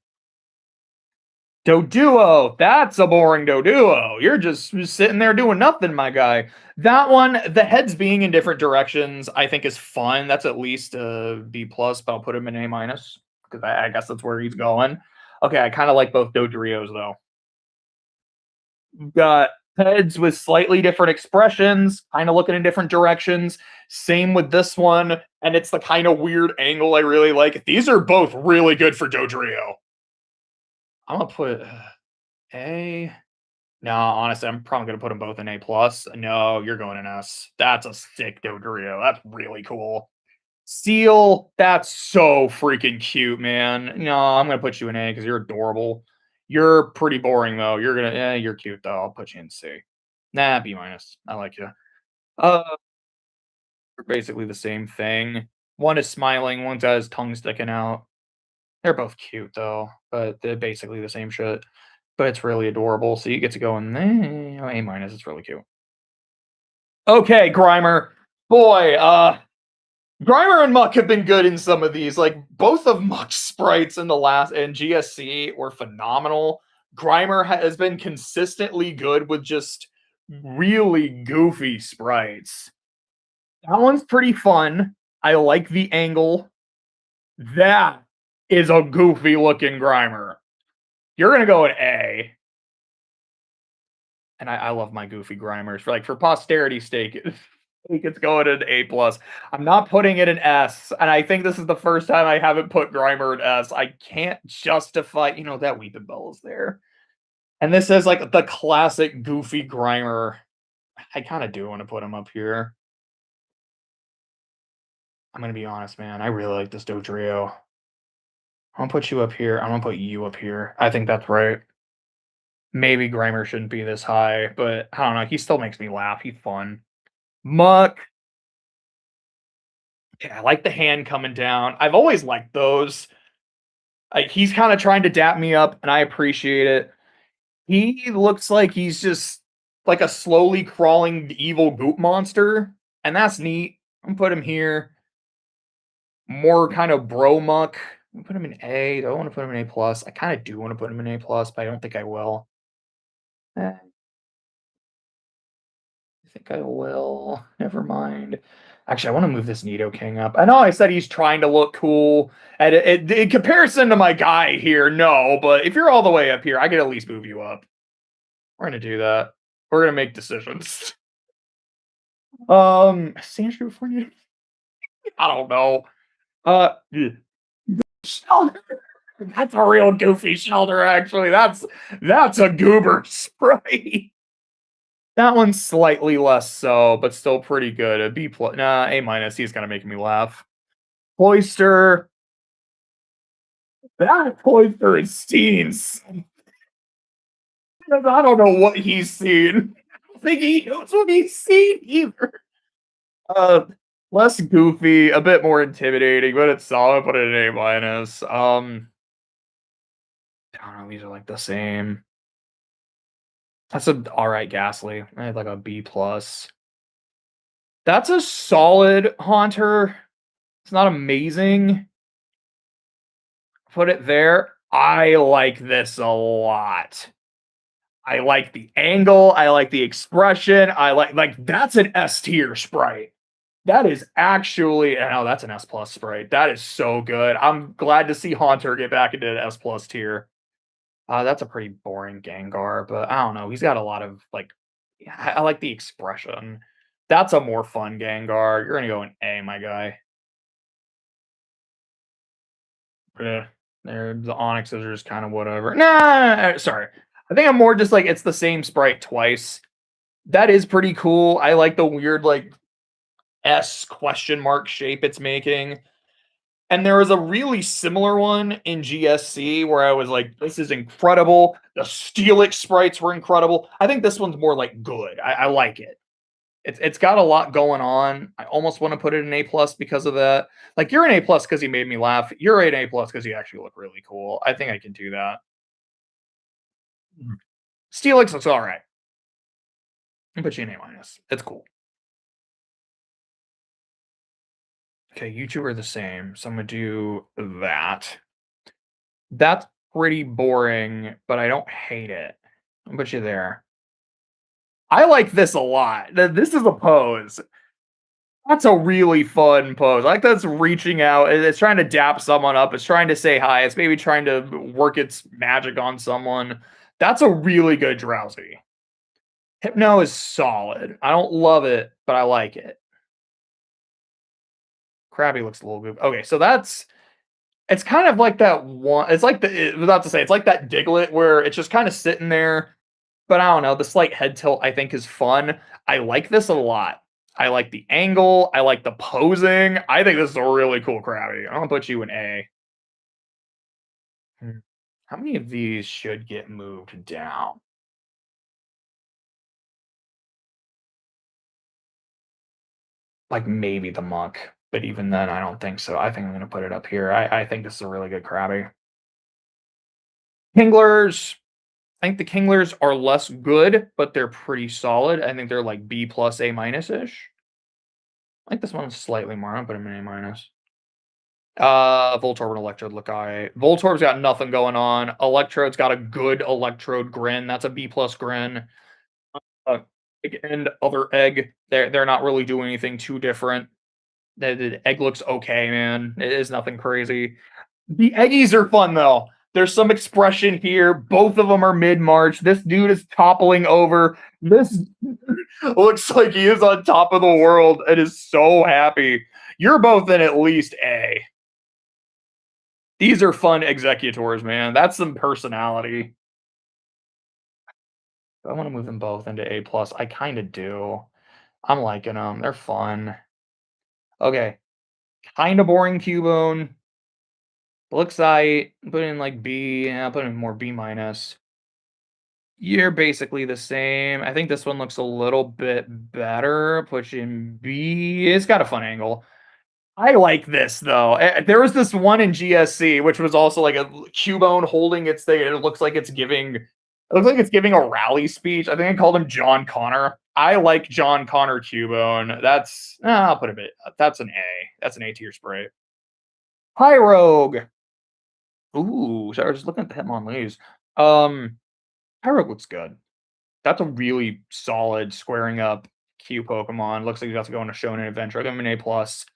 Doduo, that's a boring Doduo. You're just sitting there doing nothing, my guy. That one, the heads being in different directions, I think is fun. That's at least a B plus, but I'll put him in A minus because I guess that's where he's going. Okay, I kind of like both Dodrios though. We've got Heads with slightly different expressions, kind of looking in different directions. Same with this one, and it's the kind of weird angle I really like. These are both really good for Dodrio. I'm gonna put A. No, honestly, I'm probably gonna put them both in A plus. No, you're going in S. That's a sick Dodrio. That's really cool. Seal, that's so freaking cute, man. No, I'm gonna put you in A because you're adorable. You're pretty boring though. You're cute though. I'll put you in C. Nah, B minus. I like you. Uh, they're basically the same thing. One is smiling, one's got his tongue sticking out. They're both cute though, but they're basically the same shit. But it's really adorable. So you get to go in there. A minus. It's really cute. Okay, Grimer. Boy, Grimer and Muck have been good in some of these. Like both of Muck's sprites in the last and GSC were phenomenal. Grimer has been consistently good with just really goofy sprites. That one's pretty fun. I like the angle. That is a goofy looking Grimer. You're gonna go at A. And I love my goofy Grimers. For posterity's sake, it's going at A plus. I'm not putting it in S, and I think this is the first time I haven't put Grimer in S. I can't justify, that Weeping Bell is there. And this is like the classic goofy Grimer. I kind of do want to put him up here. I'm gonna be honest, man. I really like this Dodrio. I'm gonna put you up here. I'm gonna put you up here. I think that's right. Maybe Grimer shouldn't be this high, but I don't know. He still makes me laugh. He's fun. Muck. Yeah, I like the hand coming down. I've always liked those. He's kind of trying to dap me up, and I appreciate it. He looks like he's just like a slowly crawling evil goop monster, and that's neat. I'm gonna put him here. More kind of bro muck. I'm gonna put him in A. Do I want to put him in A plus? I kind of do want to put him in A plus, but I don't think I will. I think I will. Never mind. Actually, I want to move this Nidoking up. I know I said he's trying to look cool. And in comparison to my guy here, no. But if you're all the way up here, I could at least move you up. We're going to do that. We're going to make decisions. Sandshrew for you? I don't know. Shelter. That's a real goofy Shelter, actually. That's a goober sprite. That one's slightly less so, but still pretty good. A B plus, nah, A minus. He's kind of making me laugh. Cloyster. That Cloyster is Steens. I don't know what he's seen. I don't think he knows what he's seen either. Less goofy, a bit more intimidating, but it's solid. Put it in A minus. I don't know. These are like the same. That's an alright Ghastly. I had like a B plus. That's a solid Haunter. It's not amazing. Put it there. I like this a lot. I like the angle. I like the expression. I like that's an S tier sprite. That is actually, oh, that's an S plus sprite. That is so good. I'm glad to see Haunter get back into the S plus tier. That's a pretty boring Gengar, but I don't know. He's got a lot of I like the expression. That's a more fun Gengar. You're gonna go in A, my guy. Yeah, the Onyxes are just kind of whatever. Nah, sorry. I think I'm more just like it's the same sprite twice. That is pretty cool. I like the weird S question mark shape it's making. And there was a really similar one in GSC where I was like, this is incredible. The Steelix sprites were incredible. I think this one's more good. I like it. It's got a lot going on. I almost want to put it in A plus because of that. You're an A plus because you made me laugh. You're an A plus because you actually look really cool. I think I can do that. Steelix looks all right. I'll put you in A minus. It's cool. Okay, you two are the same, so I'm gonna do that. That's pretty boring, but I don't hate it. I'll put you there. I like this a lot. This is a pose. That's a really fun pose. I like that's reaching out. It's trying to dap someone up. It's trying to say hi. It's maybe trying to work its magic on someone. That's a really good Drowsy. Hypno is solid. I don't love it, but I like it. Krabby looks a little goofy. Okay, so that's it's kind of like that one. It's like without to say, it's like that Diglett where it's just kind of sitting there. But I don't know. The slight head tilt I think is fun. I like this a lot. I like the angle. I like the posing. I think this is a really cool Krabby. I'm gonna put you in A. Hmm. How many of these should get moved down? Like maybe the monk, but even then, I don't think so. I think I'm gonna put it up here. I think this is a really good Krabby. Kinglers. I think the Kinglers are less good, but they're pretty solid. I think they're like B plus A minus ish. I think this one's slightly more. I'm gonna put them in A minus. Voltorb and Electrode look alright. Voltorb's got nothing going on. Electrode's got a good Electrode grin. That's a B plus grin. Uh, and other egg, they're not really doing anything too different. The egg looks okay, man. It is nothing crazy. The eggies are fun though. There's some expression here. Both of them are mid March. This dude is toppling over. This looks like he is on top of the world and is so happy. You're both in at least A. These are fun executors, man. That's some personality. I want to move them both into A plus. I kind of do. I'm liking them. They're fun. Okay, kind of boring Cubone. Looks like put in like B. Yeah, put in more B minus. You're basically the same. I think this one looks a little bit better. Put you in B. It's got a fun angle. I like this though. There was this one in GSC, which was also like a Cubone holding its thing, and it looks like it's giving. It looks like it's giving a rally speech. I think I called him John Connor. I like John Connor Cubone. I'll put a bit. That's an A. That's an A tier spray. Pyrogue. Ooh, sorry, I was just looking at the Hitmonlees. Pyrogue looks good. That's a really solid squaring up Q Pokemon. Looks like you got to go on a Shonen adventure. I give him an A plus.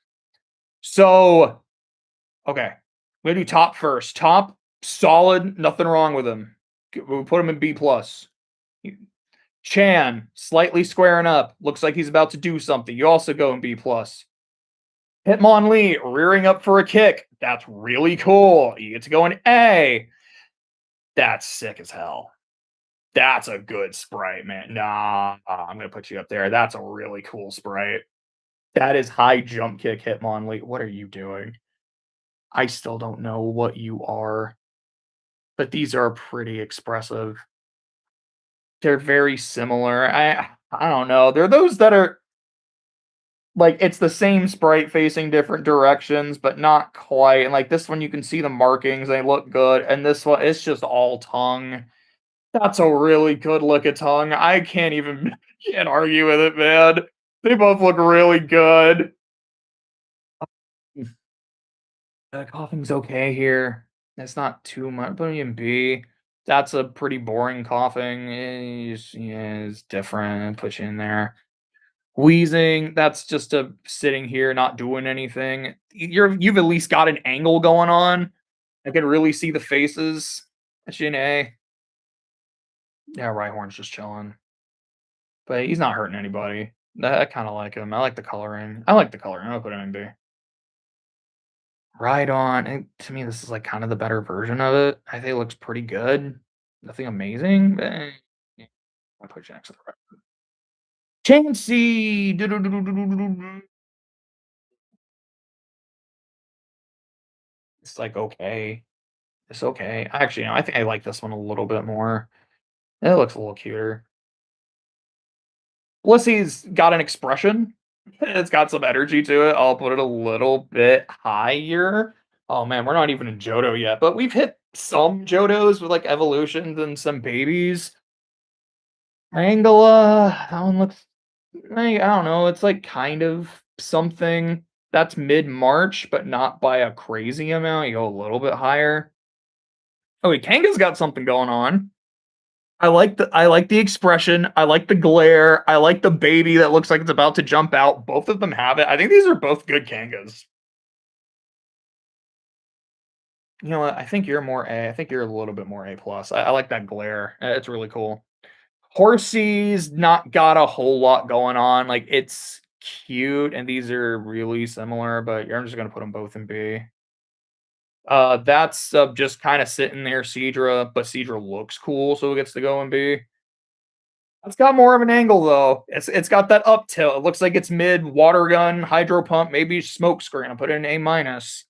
So okay, we're gonna do top first. Top solid, nothing wrong with him. We'll put him in B plus. Chan slightly squaring up. Looks like he's about to do something. You also go in B plus. Hitmonlee rearing up for a kick. That's really cool. You get to go in A. That's sick as hell. That's a good sprite, man. Nah, I'm gonna put you up there. That's a really cool sprite. That is high jump kick Hitmonlee. What are you doing? I still don't know what you are, but these are pretty expressive. They're very similar. I don't know. They're those that are like it's the same sprite facing different directions, but not quite. And like this one, you can see the markings; they look good. And this one, it's just all tongue. That's a really good look at tongue. I can't even can't argue with it, man. They both look really good. Coughing's okay here. It's not too much. Put me in B. That's a pretty boring coughing. Yeah, it's different. Put you in there. Wheezing. That's just a sitting here, not doing anything. You've at least got an angle going on. I can really see the faces. Put you in A. Yeah, Rhyhorn's just chilling, but he's not hurting anybody. I kind of like him. I like the coloring. I like the coloring. I'll put him in B. Right on. And to me, this is like kind of the better version of it. I think it looks pretty good. Nothing amazing, but yeah, I'll put you next to the right. Chansey. It's like okay. It's okay. Actually, no, I think I like this one a little bit more. It looks a little cuter. Blissey's got an expression. It's got some energy to it. I'll put it a little bit higher. Oh man, we're not even in Johto yet, but we've hit some Johtos with like evolutions and some babies. Angela, that one looks like, I don't know, it's like kind of something that's mid-March, but not by a crazy amount. You go a little bit higher. Okay, Kanga's got something going on. I like the expression. I like the glare. I like the baby that looks like it's about to jump out. Both of them have it. I think these are both good Kangas. You know what? I think you're more A. I think you're a little bit more A plus. I like that glare. It's really cool. Horsey's not got a whole lot going on. Like it's cute, and these are really similar, but I'm just gonna put them both in B. That's just kind of sitting there, Seadra, but Seadra looks cool, so it gets to go in B. It's got more of an angle though. It's got that up tilt. It looks like it's mid water gun, hydro pump, maybe smoke screen. I'll put it in A minus.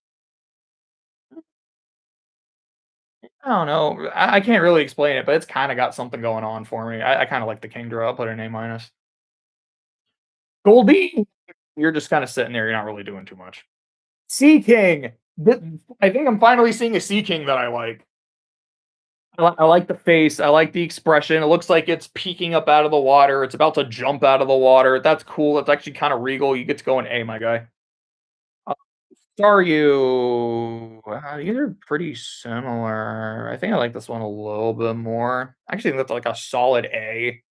I don't know. I can't really explain it, but it's kind of got something going on for me. I kind of like the Kingdra. I'll put it in A minus. Goldie, you're just kind of sitting there. You're not really doing too much. Sea King. I think I'm finally seeing a Sea King that I like. I like the face. I like the expression. It looks like it's peeking up out of the water. It's about to jump out of the water. That's cool. That's actually kind of regal. You get to go in A, my guy. Uh, Staryu. These are pretty similar. I think I like this one a little bit more. I actually think that's like a solid A.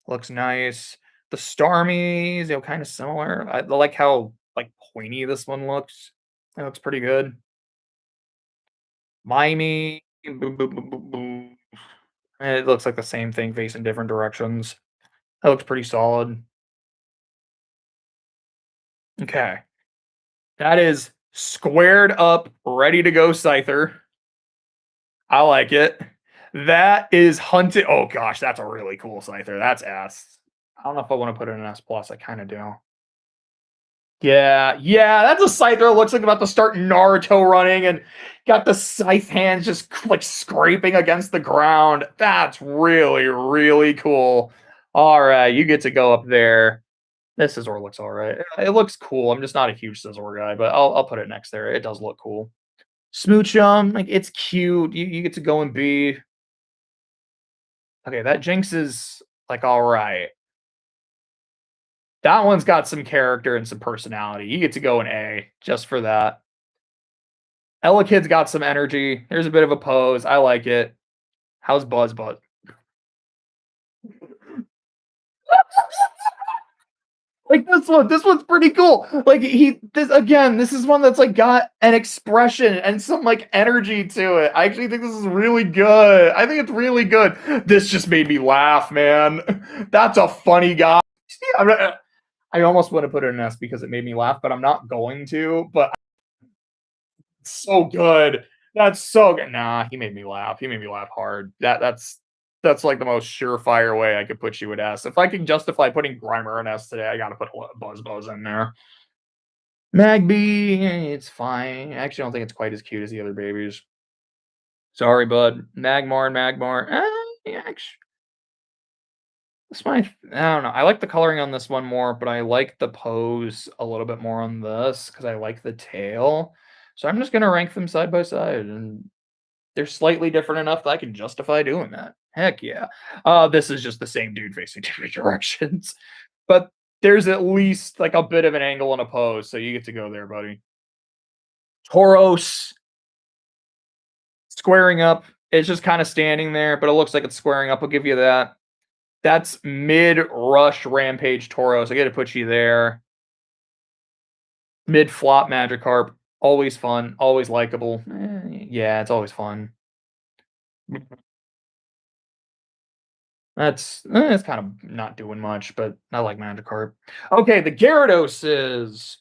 Looks nice. The Starmies, kind of similar. I like how like pointy this one looks. It looks pretty good. Mimey. Boom, boom, boom, boom, boom. It looks like the same thing facing different directions. That looks pretty solid. Okay. That is squared up, ready to go Scyther. I like it. That is hunted. Oh gosh, that's a really cool Scyther. That's S. I don't know if I want to put it in S plus. I kind of do. Yeah, that's a Scyther that looks like about to start Naruto running and got the scythe hands just like scraping against the ground. That's really, really cool. All right, you get to go up there. This Scizor looks all right. It looks cool. I'm just not a huge Scizor guy, but I'll put it next there. It does look cool. Smoochum, like it's cute. You get to go and be okay. That Jinx is like all right. That one's got some character and some personality. You get to go in A just for that. Elekid's got some energy. There's a bit of a pose. I like it. How's Buzz? Like this one's pretty cool. Like this is one that's like got an expression and some like energy to it. I actually think this is really good. I think it's really good. This just made me laugh, man. That's a funny guy. I almost would have put it in S because it made me laugh, but I'm not going to. But it's so good. That's so good. Nah, he made me laugh. He made me laugh hard. That's like the most surefire way I could put you at S. If I can justify putting Grimer in S today, I gotta put Buzz in there. Magby, it's fine. I actually don't think it's quite as cute as the other babies. Sorry, bud. Magmar. Actually, I don't know. I like the coloring on this one more, but I like the pose a little bit more on this because I like the tail. So I'm just gonna rank them side by side, and they're slightly different enough that I can justify doing that. Heck yeah. This is just the same dude facing different directions. But there's at least like a bit of an angle and a pose, so you get to go there, buddy. Tauros squaring up. It's just kind of standing there, but it looks like it's squaring up. I'll give you that. That's mid rush Rampage Tauros. I got to put you there. Mid flop Magikarp. Always fun. Always likable. Yeah, it's always fun. It's kind of not doing much, but I like Magikarp. Okay, the Gyarados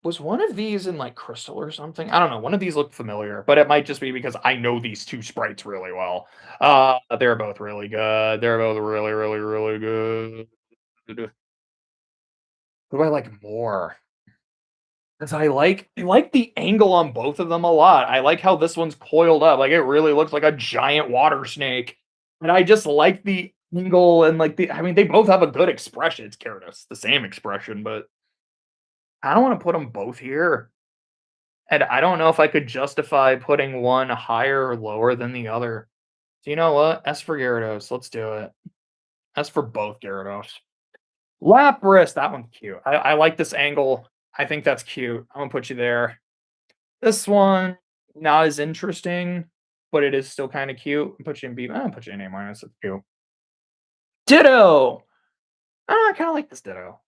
was one of these in like Crystal or something? I don't know. One of these looked familiar, but it might just be because I know these two sprites really well. They're both really good. They're both really, really, really good. Who do I like more? Because I like the angle on both of them a lot. I like how this one's coiled up. Like it really looks like a giant water snake. And I just like the angle and like I mean, they both have a good expression. It's Gyarados, the same expression, but I don't want to put them both here. And I don't know if I could justify putting one higher or lower than the other. So you know what? S for Gyarados. Let's do it. S for both Gyarados. Lapras. That one's cute. I like this angle. I think that's cute. I'm gonna put you there. This one, not as interesting, but it is still kind of cute. Put you in B. I'm gonna put you in A minus. It's cute. Ditto. I kind of like this Ditto.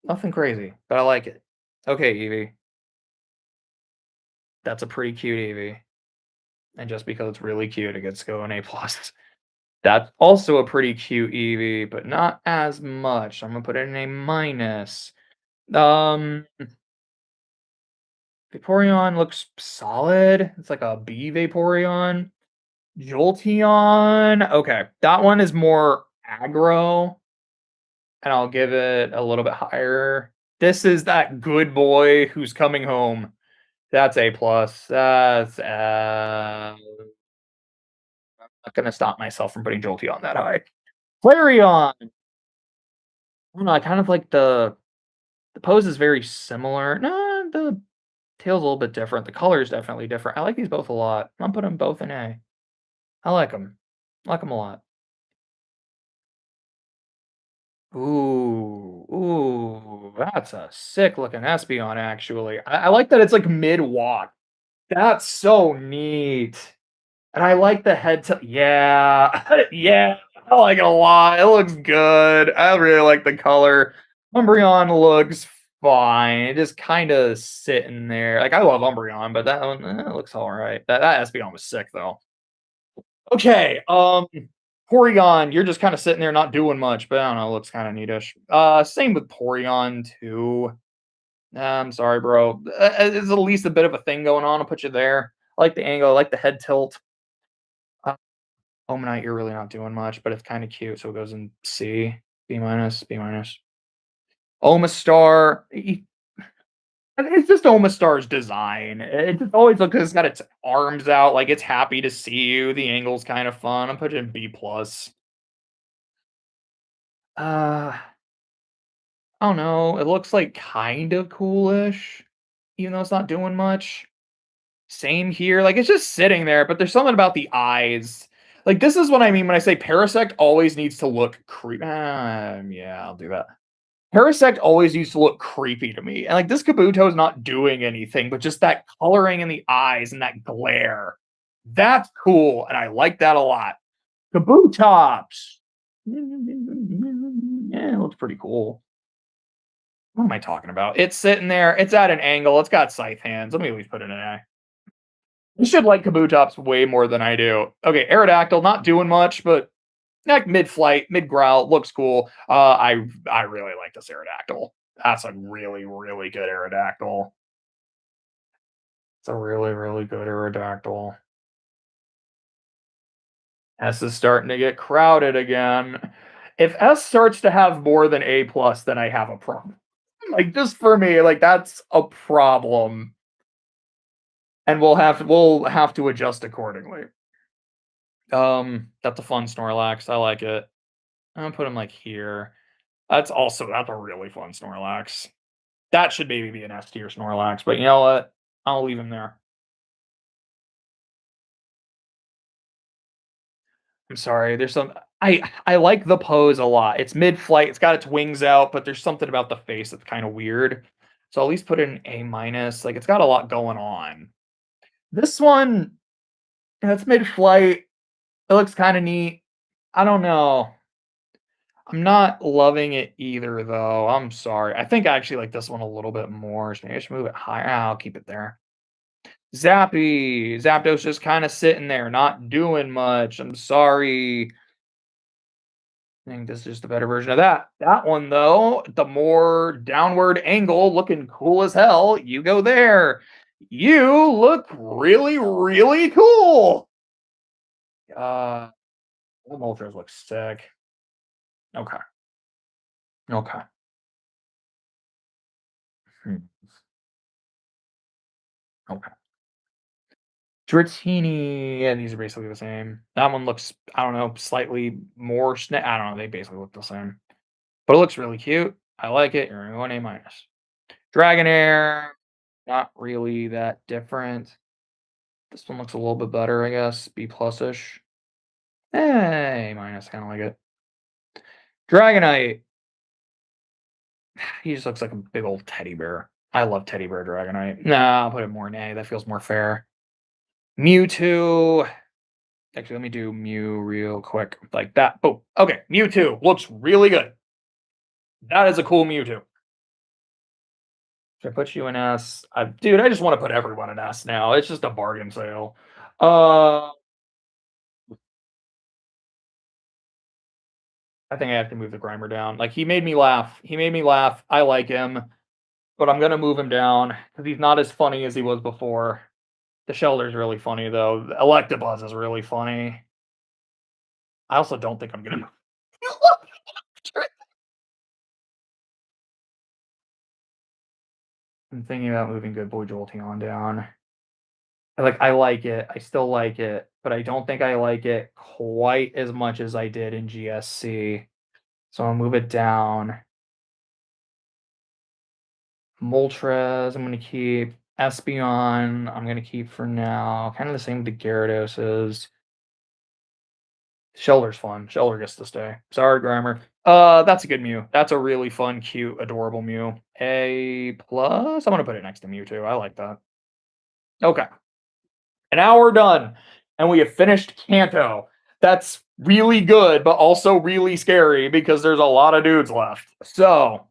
Nothing crazy, but I like it. Okay, Eevee. That's a pretty cute Eevee. And just because it's really cute, it gets to go in A plus. That's also a pretty cute Eevee, but not as much. I'm gonna put it in a minus. Um, Vaporeon looks solid. It's like a B Vaporeon. Jolteon, okay, that one is more aggro, and I'll give it a little bit higher. This is that good boy who's coming home. That's A plus. That's not gonna stop myself from putting Jolteon that high. Flareon. I don't know. I kind of like the pose is very similar. No, the tail's a little bit different. The color is definitely different. I like these both a lot. I'm putting them both in A. I like them. I like them a lot. That's a sick looking Espeon, actually. I like that it's like mid walk. That's so neat. And I like the head to yeah, yeah, I like it a lot. It looks good. I really like the color. Umbreon looks fine. It just kind of sitting there. Like I love Umbreon, but that one looks all right. That Espeon was sick though. Okay, Porygon, you're just kinda sitting there not doing much, but I don't know, looks kinda neatish. Same with Porygon too. I'm sorry, bro. There's at least a bit of a thing going on, I'll put you there. I like the angle, I like the head tilt. Uh, Omanite, you're really not doing much, but it's kinda cute, so it goes in C, B minus, B minus. Omastar, it's just Omastar's design. It just always looks it's got its arms out, like it's happy to see you. The angle's kind of fun. I'm putting it B plus. Uh, I don't know. It looks like kind of coolish, even though it's not doing much. Same here. Like it's just sitting there, but there's something about the eyes. Like this is what I mean when I say Parasect always needs to look creepy. Yeah, I'll do that. Parasect always used to look creepy to me. And like this Kabuto is not doing anything, but just that coloring in the eyes and that glare. That's cool. And I like that a lot. Kabutops. Yeah, it looks pretty cool. What am I talking about? It's sitting there. It's at an angle. It's got scythe hands. Let me at least put it in an A. You should like Kabutops way more than I do. Okay, Aerodactyl, not doing much, but like mid-flight, mid-growl, looks cool. I really like this Aerodactyl. That's a really, really good Aerodactyl. It's a really, really good Aerodactyl. S is starting to get crowded again. If S starts to have more than A plus, then I have a problem. Like just for me, like that's a problem. And we'll have to adjust accordingly. That's a fun Snorlax. I like it. I'm gonna put him like here. That's a really fun Snorlax. That should maybe be an S tier Snorlax, but you know what? I'll leave him there. I'm sorry. There's some I like the pose a lot. It's mid-flight. It's got its wings out, but there's something about the face that's kind of weird. So I'll at least put it in A minus. Like it's got a lot going on. This one, it's mid-flight. It looks kind of neat. I don't know. I'm not loving it either, though. I'm sorry. I think I actually like this one a little bit more. So maybe I should move it higher. I'll keep it there. Zappy. Zapdos just kind of sitting there, not doing much. I'm sorry. I think this is just a better version of that. That one, though, the more downward angle, looking cool as hell. You go there. You look really, really cool. The Moltres look sick. Okay. Okay. Hmm. Okay. Dratini, yeah, these are basically the same. That one looks, I don't know, slightly more I don't know, they basically look the same. But it looks really cute. I like it. You're going A minus. Dragonair, not really that different. This one looks a little bit better, I guess. B plus-ish. A minus, kind of like it. Dragonite. He just looks like a big old teddy bear. I love teddy bear Dragonite. Nah, I'll put it more in A. That feels more fair. Mewtwo. Actually, let me do Mew real quick like that. Oh, okay. Mewtwo looks really good. That is a cool Mewtwo. Should I put you in S? Dude, I just want to put everyone in S now. It's just a bargain sale. Uh, I think I have to move the Grimer down. Like, he made me laugh. He made me laugh. I like him, but I'm gonna move him down because he's not as funny as he was before. The Shelter's really funny, though. The Electabuzz is really funny. I also don't think I'm gonna I'm thinking about moving Good Boy Jolteon down. I like it. I still like it, but I don't think I like it quite as much as I did in GSC. So I'll move it down. Moltres, I'm gonna keep. Espeon, I'm gonna keep for now. Kind of the same with the Gyarados. Shelter's fun. Shelter gets to stay. Sorry, Grimer. That's a good Mew. That's a really fun, cute, adorable Mew. A plus. I'm gonna put it next to Mewtwo. I like that. Okay. And now we're done. And we have finished Kanto. That's really good, but also really scary because there's a lot of dudes left. So,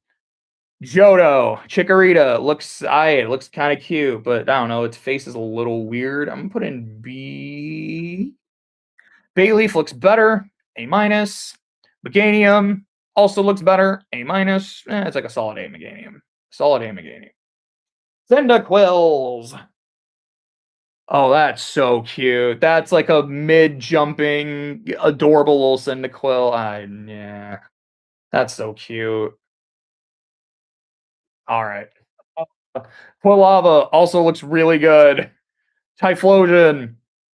Johto, Chikorita looks kind of cute, but I don't know, its face is a little weird. I'm gonna put in B. Bayleaf looks better, A minus. Meganium also looks better, A minus. It's like a solid A Meganium. Solid A Meganium. Cyndaquils. Oh, that's so cute. That's like a mid-jumping, adorable little Cyndaquil. Yeah. That's so cute. Alright. Quilava also looks really good. Typhlosion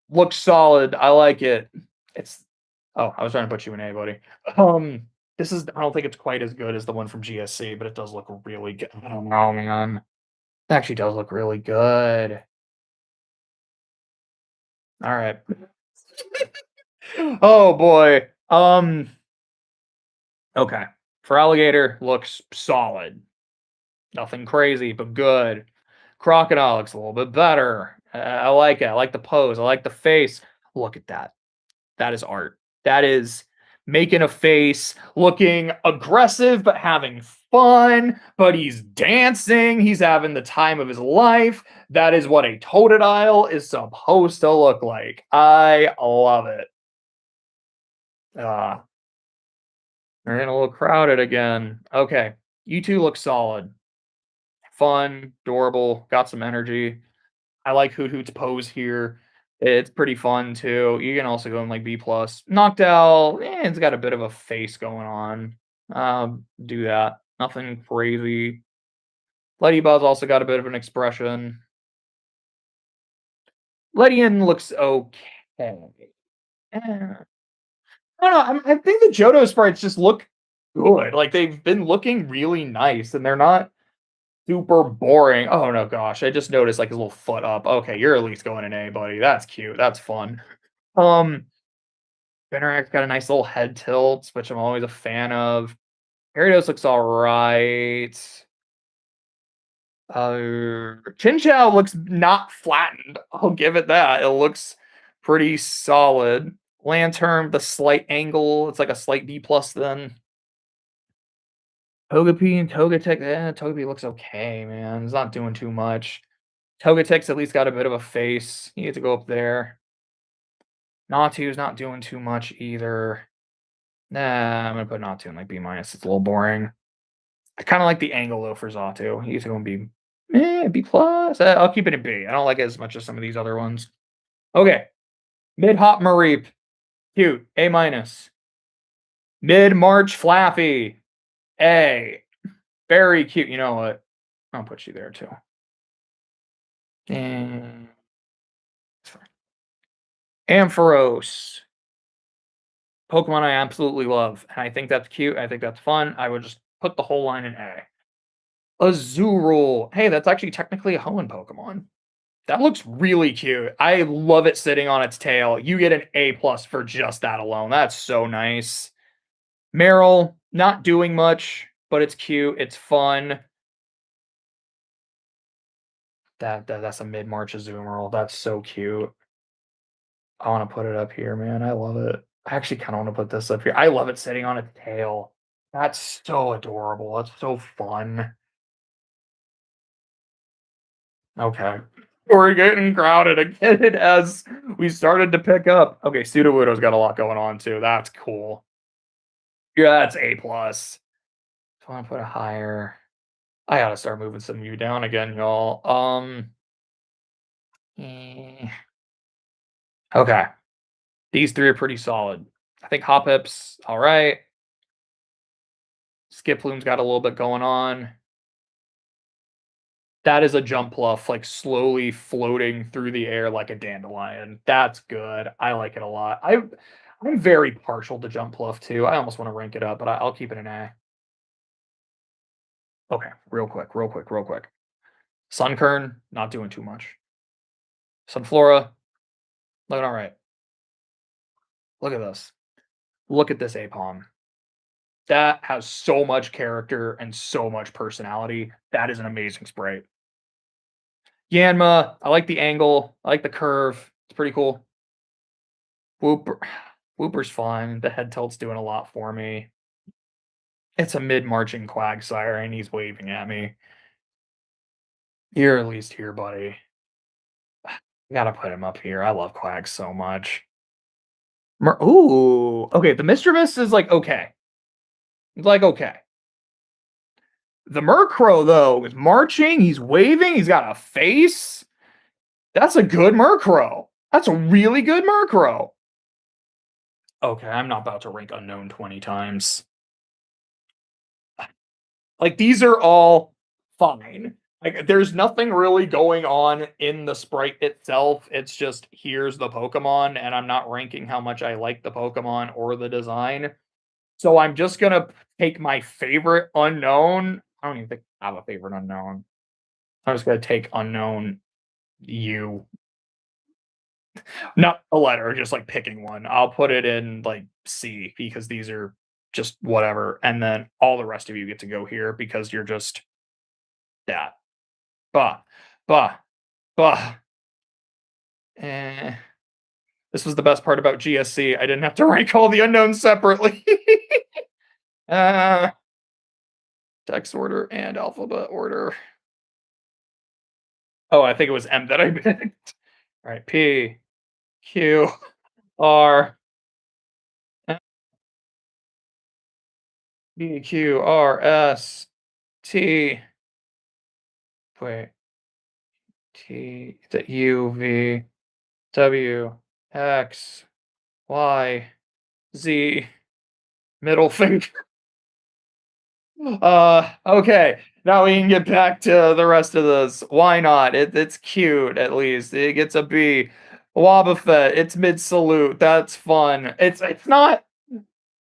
looks solid. I like it. It's Oh, I was trying to put you in A, buddy. This is I don't think it's quite as good as the one from GSC, but it does look really good. I don't know, man. It actually does look really good. Alright. Oh boy. Okay. For Alligator, looks solid. Nothing crazy, but good. Crocodile looks a little bit better. I like it. I like the pose. I like the face. Look at that. That is art. That is making a face, looking aggressive, but having fun. But he's dancing. He's having the time of his life. That is what a Totodile is supposed to look like. I love it. We're getting a little crowded again. Okay. You two look solid. Fun, adorable, got some energy. I like Hoot Hoot's pose here. It's pretty fun too. You can also go in like B plus. Noctowl, it's got a bit of a face going on. Do that. Nothing crazy. Ladybuzz also got a bit of an expression. Ledian looks okay. I don't know. I think the Johto sprites just look good. Like they've been looking really nice, and they're not super boring. Oh no, gosh! I just noticed like his little foot up. Okay, you're at least going in A, buddy. That's cute. That's fun. Um, Benarac's got a nice little head tilt, which I'm always a fan of. Gyarados looks all right. Chinchou looks not flattened. I'll give it that. It looks pretty solid. Lantern, the slight angle, it's like a slight B plus then. Togepi and Togetic, Togepi looks okay, man. It's not doing too much. Togetic's at least got a bit of a face. You get to go up there. Natu's not doing too much either. Nah, I'm gonna put Natu in like B minus. It's a little boring. I kind of like the angle though for Xatu. He's gonna be B plus. I'll keep it in B. I don't like it as much as some of these other ones. Okay, Mid Hop Mareep, cute. A minus. Mid March Flaffy, A. Very cute. You know what? I'll put you there too. And Ampharos. Pokemon I absolutely love. And I think that's cute. I think that's fun. I would just put the whole line in A. Azurill. Hey, that's actually technically a Hoenn Pokemon. That looks really cute. I love it sitting on its tail. You get an A plus for just that alone. That's so nice. Meryl, not doing much, but it's cute. It's fun. That's a mid-March Azumarill. That's so cute. I want to put it up here, man. I love it. I actually kind of want to put this up here. I love it sitting on its tail. That's so adorable. That's so fun. Okay. We're getting crowded again as we started to pick up. Okay, Sudowoodo's got a lot going on too. That's cool. Yeah, that's A plus. If I want to put it higher, I gotta start moving some of you down again, y'all. Eh, okay. These three are pretty solid. I think Hoppip's all right. Skiploom's got a little bit going on. That is a jump pluff, like slowly floating through the air like a dandelion. That's good. I like it a lot. I'm very partial to jump pluff too. I almost want to rank it up, but I'll keep it an A. Okay, real quick, real quick, real quick. Sunkern, not doing too much. Sunflora, looking all right. Look at this. Look at this Apom. That has so much character and so much personality. That is an amazing sprite. Yanma, I like the angle. I like the curve. It's pretty cool. Whooper. Whooper's fun. The head tilt's doing a lot for me. It's a mid-marching Quagsire, and he's waving at me. You're at least here, buddy. I gotta put him up here. I love Quags so much. Ooh, okay. The Mischievous is like okay. Like okay. The Murkrow though is marching. He's waving. He's got a face. That's a good Murkrow. That's a really good Murkrow. Okay, I'm not about to rank unknown 20 times. Like these are all fine. Like there's nothing really going on in the sprite itself. It's just here's the Pokemon, and I'm not ranking how much I like the Pokemon or the design. So I'm just gonna take my favorite unknown. I don't even think I have a favorite unknown. I'm just gonna take unknown U. Not a letter, just like picking one. I'll put it in like C because these are just whatever. And then all the rest of you get to go here because you're just that. Bah, bah, bah. Eh. This was the best part about GSC. I didn't have to rank all the unknowns separately. uh, text order and alphabet order. Oh, I think it was M that I picked. All right, P, Q, R, P, Q, R, S, T. Wait, T, the U, V, W, X, Y, Z, middle finger. Okay. Now we can get back to the rest of this. Why not? It's cute, at least. It gets a B. Wobbuffet, it's mid salute. That's fun. It's not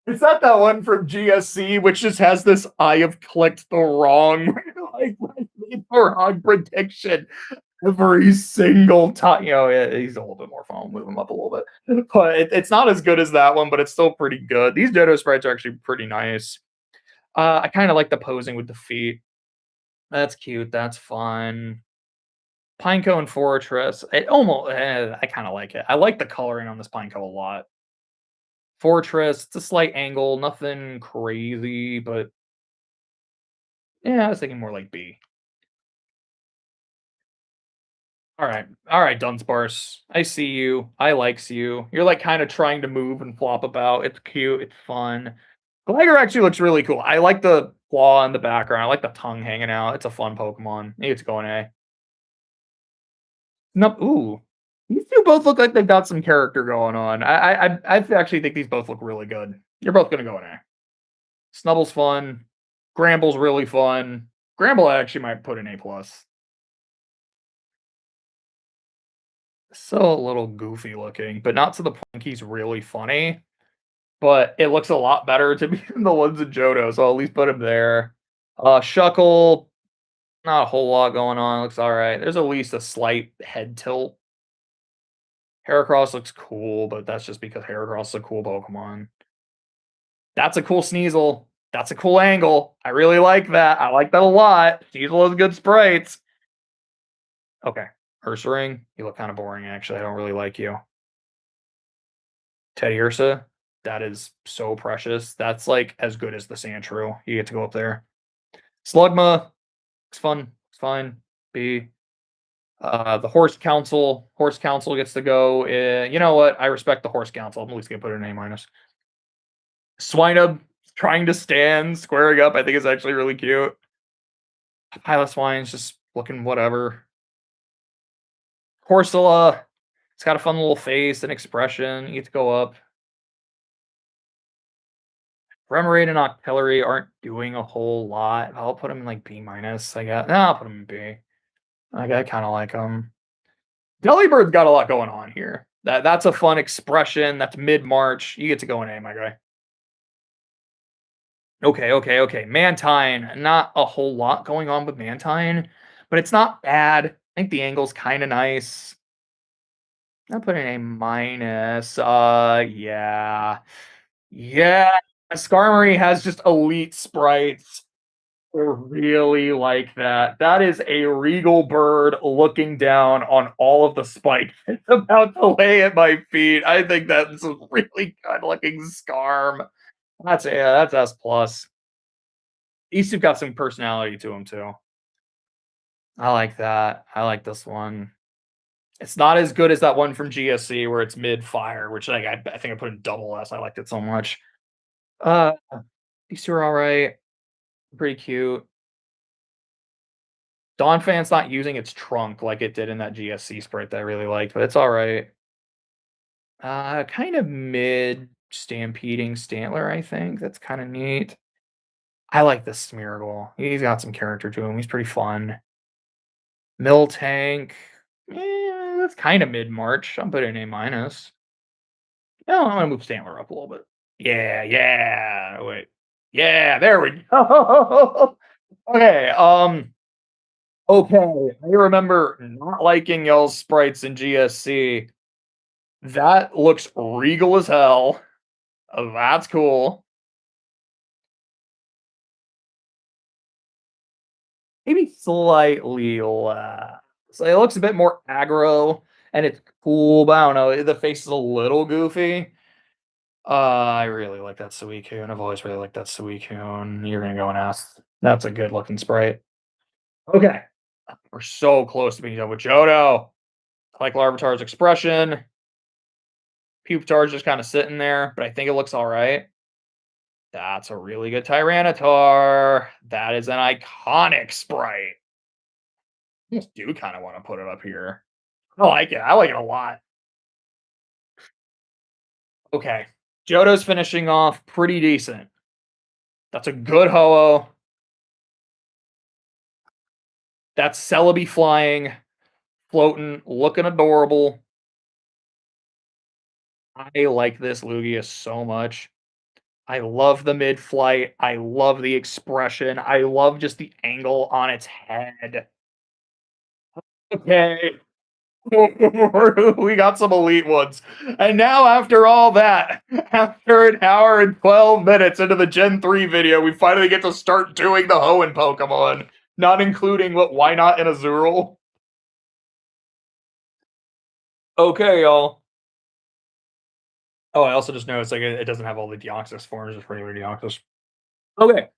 that one from GSC, which just has this I have clicked the wrong like made the wrong prediction every single time. Yeah, he's a little bit more fun. I'll move him up a little bit. But it's not as good as that one, but it's still pretty good. These Dodo sprites are actually pretty nice. I kind of like the posing with the feet. That's cute. That's fun. Pineco and Fortress. I kind of like it. I like the coloring on this Pineco a lot. Fortress, it's a slight angle, nothing crazy, but yeah, I was thinking more like B. All right, Dunsparce. I see you. I likes you. You're like kind of trying to move and flop about. It's cute. It's fun. Gligar actually looks really cool. I like the claw in the background. I like the tongue hanging out. It's a fun Pokemon. Maybe it's going A. Nope. Ooh. These two both look like they've got some character going on. I actually think these both look really good. You're both gonna go in A. Snubble's fun. Gramble's really fun. Gramble I actually might put in A plus. So a little goofy looking, but not to the point he's really funny. But it looks a lot better to me than the ones in Johto, so I'll at least put him there. Shuckle, not a whole lot going on. Looks all right. There's at least a slight head tilt. Heracross looks cool, but that's just because Heracross is a cool Pokemon. That's a cool Sneasel. That's a cool angle. I really like that. I like that a lot. Sneasel has good sprites. Okay. Ursaring, you look kind of boring, actually. I don't really like you. Teddy Ursa, that is so precious. That's like as good as the Sandshrew. You get to go up there. Slugma, it's fun. It's fine. B. The Horse Council. Horse Council gets to go. You know what? I respect the Horse Council. I'm at least gonna put it in A minus. Swinub, trying to stand, squaring up, I think is actually really cute. Pilot Wine's just looking whatever. Corsola, it's got a fun little face and expression. You get to go up. Remoraid and Octillery aren't doing a whole lot. I'll put them in like B minus, I guess. No, I'll put them in B. I kind of like them. Delibird's got a lot going on here. That's a fun expression. That's mid March. You get to go in A, my guy. Okay. Mantine, not a whole lot going on with Mantine, but it's not bad. I think the angle's kind of nice. I'll put in A minus. Yeah. Yeah. Skarmory has just elite sprites. I really like that. That is a regal bird looking down on all of the spikes it's about to lay at my feet. I think that's a really good looking Skarm. That's S plus. These two got some personality to them too. I like that. I like this one. It's not as good as that one from GSC where it's mid fire, which I think I put in double S. I liked it so much. Uh, these two are all right. Pretty cute. Donphan's not using its trunk like it did in that GSC sprite that I really liked, but it's all right. Kind of mid stampeding Stantler, I think. That's kind of neat. I like this Smeargle. He's got some character to him. He's pretty fun. Miltank. That's kind of mid March. I'm putting A minus. No, I'm gonna move Stantler up a little bit. Yeah. Wait. Yeah, there we go. Okay. Okay. I remember not liking y'all's sprites in GSC. That looks regal as hell. That's cool. Maybe slightly less. So it looks a bit more aggro and it's cool, but I don't know. The face is a little goofy. I really like that Suicune. I've always really liked that Suicune. You're gonna go and ask. That's a good looking sprite. Okay. We're so close to being done with Johto. I like Larvitar's expression. Pupitar's just kind of sitting there, but I think it looks all right. That's a really good Tyranitar. That is an iconic sprite. I just do kind of want to put it up here. I like it. I like it a lot. Okay. Johto's finishing off pretty decent. That's a good Ho-Oh. That's Celebi flying, floating, looking adorable. I like this Lugia so much. I love the mid-flight. I love the expression. I love just the angle on its head. Okay. We got some elite ones. And now, after all that, after an hour and 12 minutes into the Gen 3 video, we finally get to start doing the Hoenn Pokemon, not including why not in Azurill? Okay, y'all. Oh, I also just noticed it doesn't have all the Deoxys forms, it's regular Deoxys. Okay.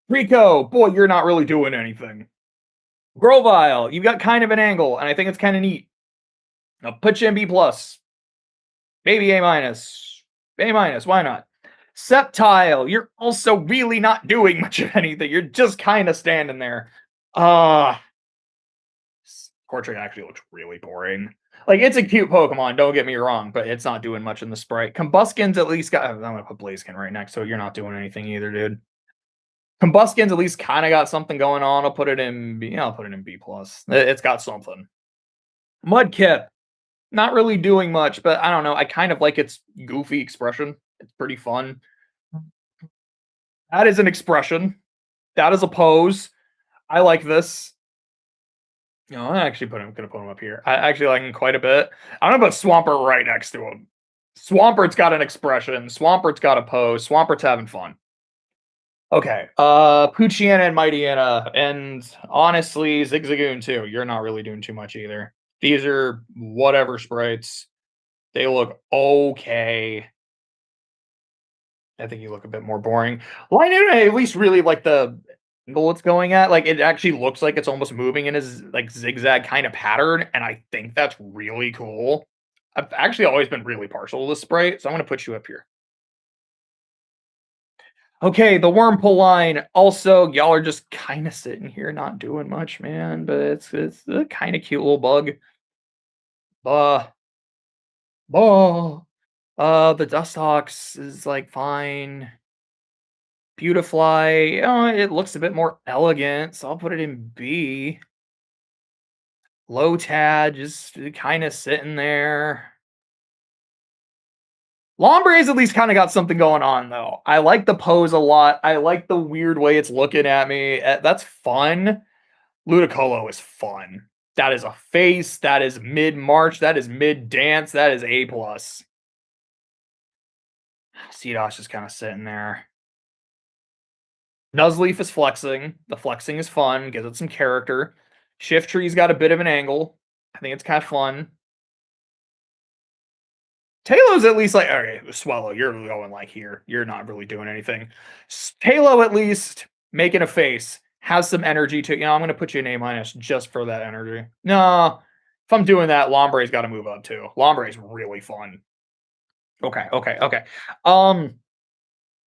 Rico, boy, you're not really doing anything. Grovyle, you got kind of an angle, and I think it's kind of neat. I'll put you in B plus. Maybe A minus. A minus, why not? Sceptile, you're also really not doing much of anything. You're just kind of standing there. Cortrick actually looks really boring. Like, it's a cute Pokemon, don't get me wrong, but it's not doing much in the sprite. Combuskin's at least got... I'm going to put Blaziken right next, so you're not doing anything either, dude. Combuskin's at least kind of got something going on. I'll put it in B. I'll put it in B+. It's got something. Mudkip, not really doing much, but I don't know. I kind of like its goofy expression. It's pretty fun. That is an expression. That is a pose. I like this. No, I actually gonna put him up here. I actually like him quite a bit. I'm gonna put Swampert right next to him. Swampert's got an expression. Swampert's got a pose. Swampert's having fun. Okay. Poochyena and Mightyena, and honestly, Zigzagoon too. You're not really doing too much either. These are whatever sprites. They look okay. I think you look a bit more boring. Lionel, I at least really like the angle it's going at. Like, it actually looks like it's almost moving in his like zigzag kind of pattern, and I think that's really cool. I've actually always been really partial to this sprite, so I'm gonna put you up here. Okay, the Wurmple line. Also, y'all are just kind of sitting here not doing much, man. But it's a kind of cute little bug. Uh, the Dustox is like fine. Beautifly, it looks a bit more elegant, so I'll put it in B. Lotad just kind of sitting there. Lombre's at least kind of got something going on though. I like the pose a lot. I like the weird way it's looking at me. That's fun. Ludicolo is fun. That is a face. That is mid march. That is mid dance. That is A plus. Seedosh is kind of sitting there. Nuzleaf is flexing. The flexing is fun. Gives it some character. Shifttree's got a bit of an angle. I think it's kind of fun. Tailow's at least like, okay, Swallow, you're going like here. You're not really doing anything. Taillow at least making a face. Has some energy to, I'm going to put you an A minus just for that energy. No, if I'm doing that, Lombre's got to move up too. Lombre's really fun. Okay.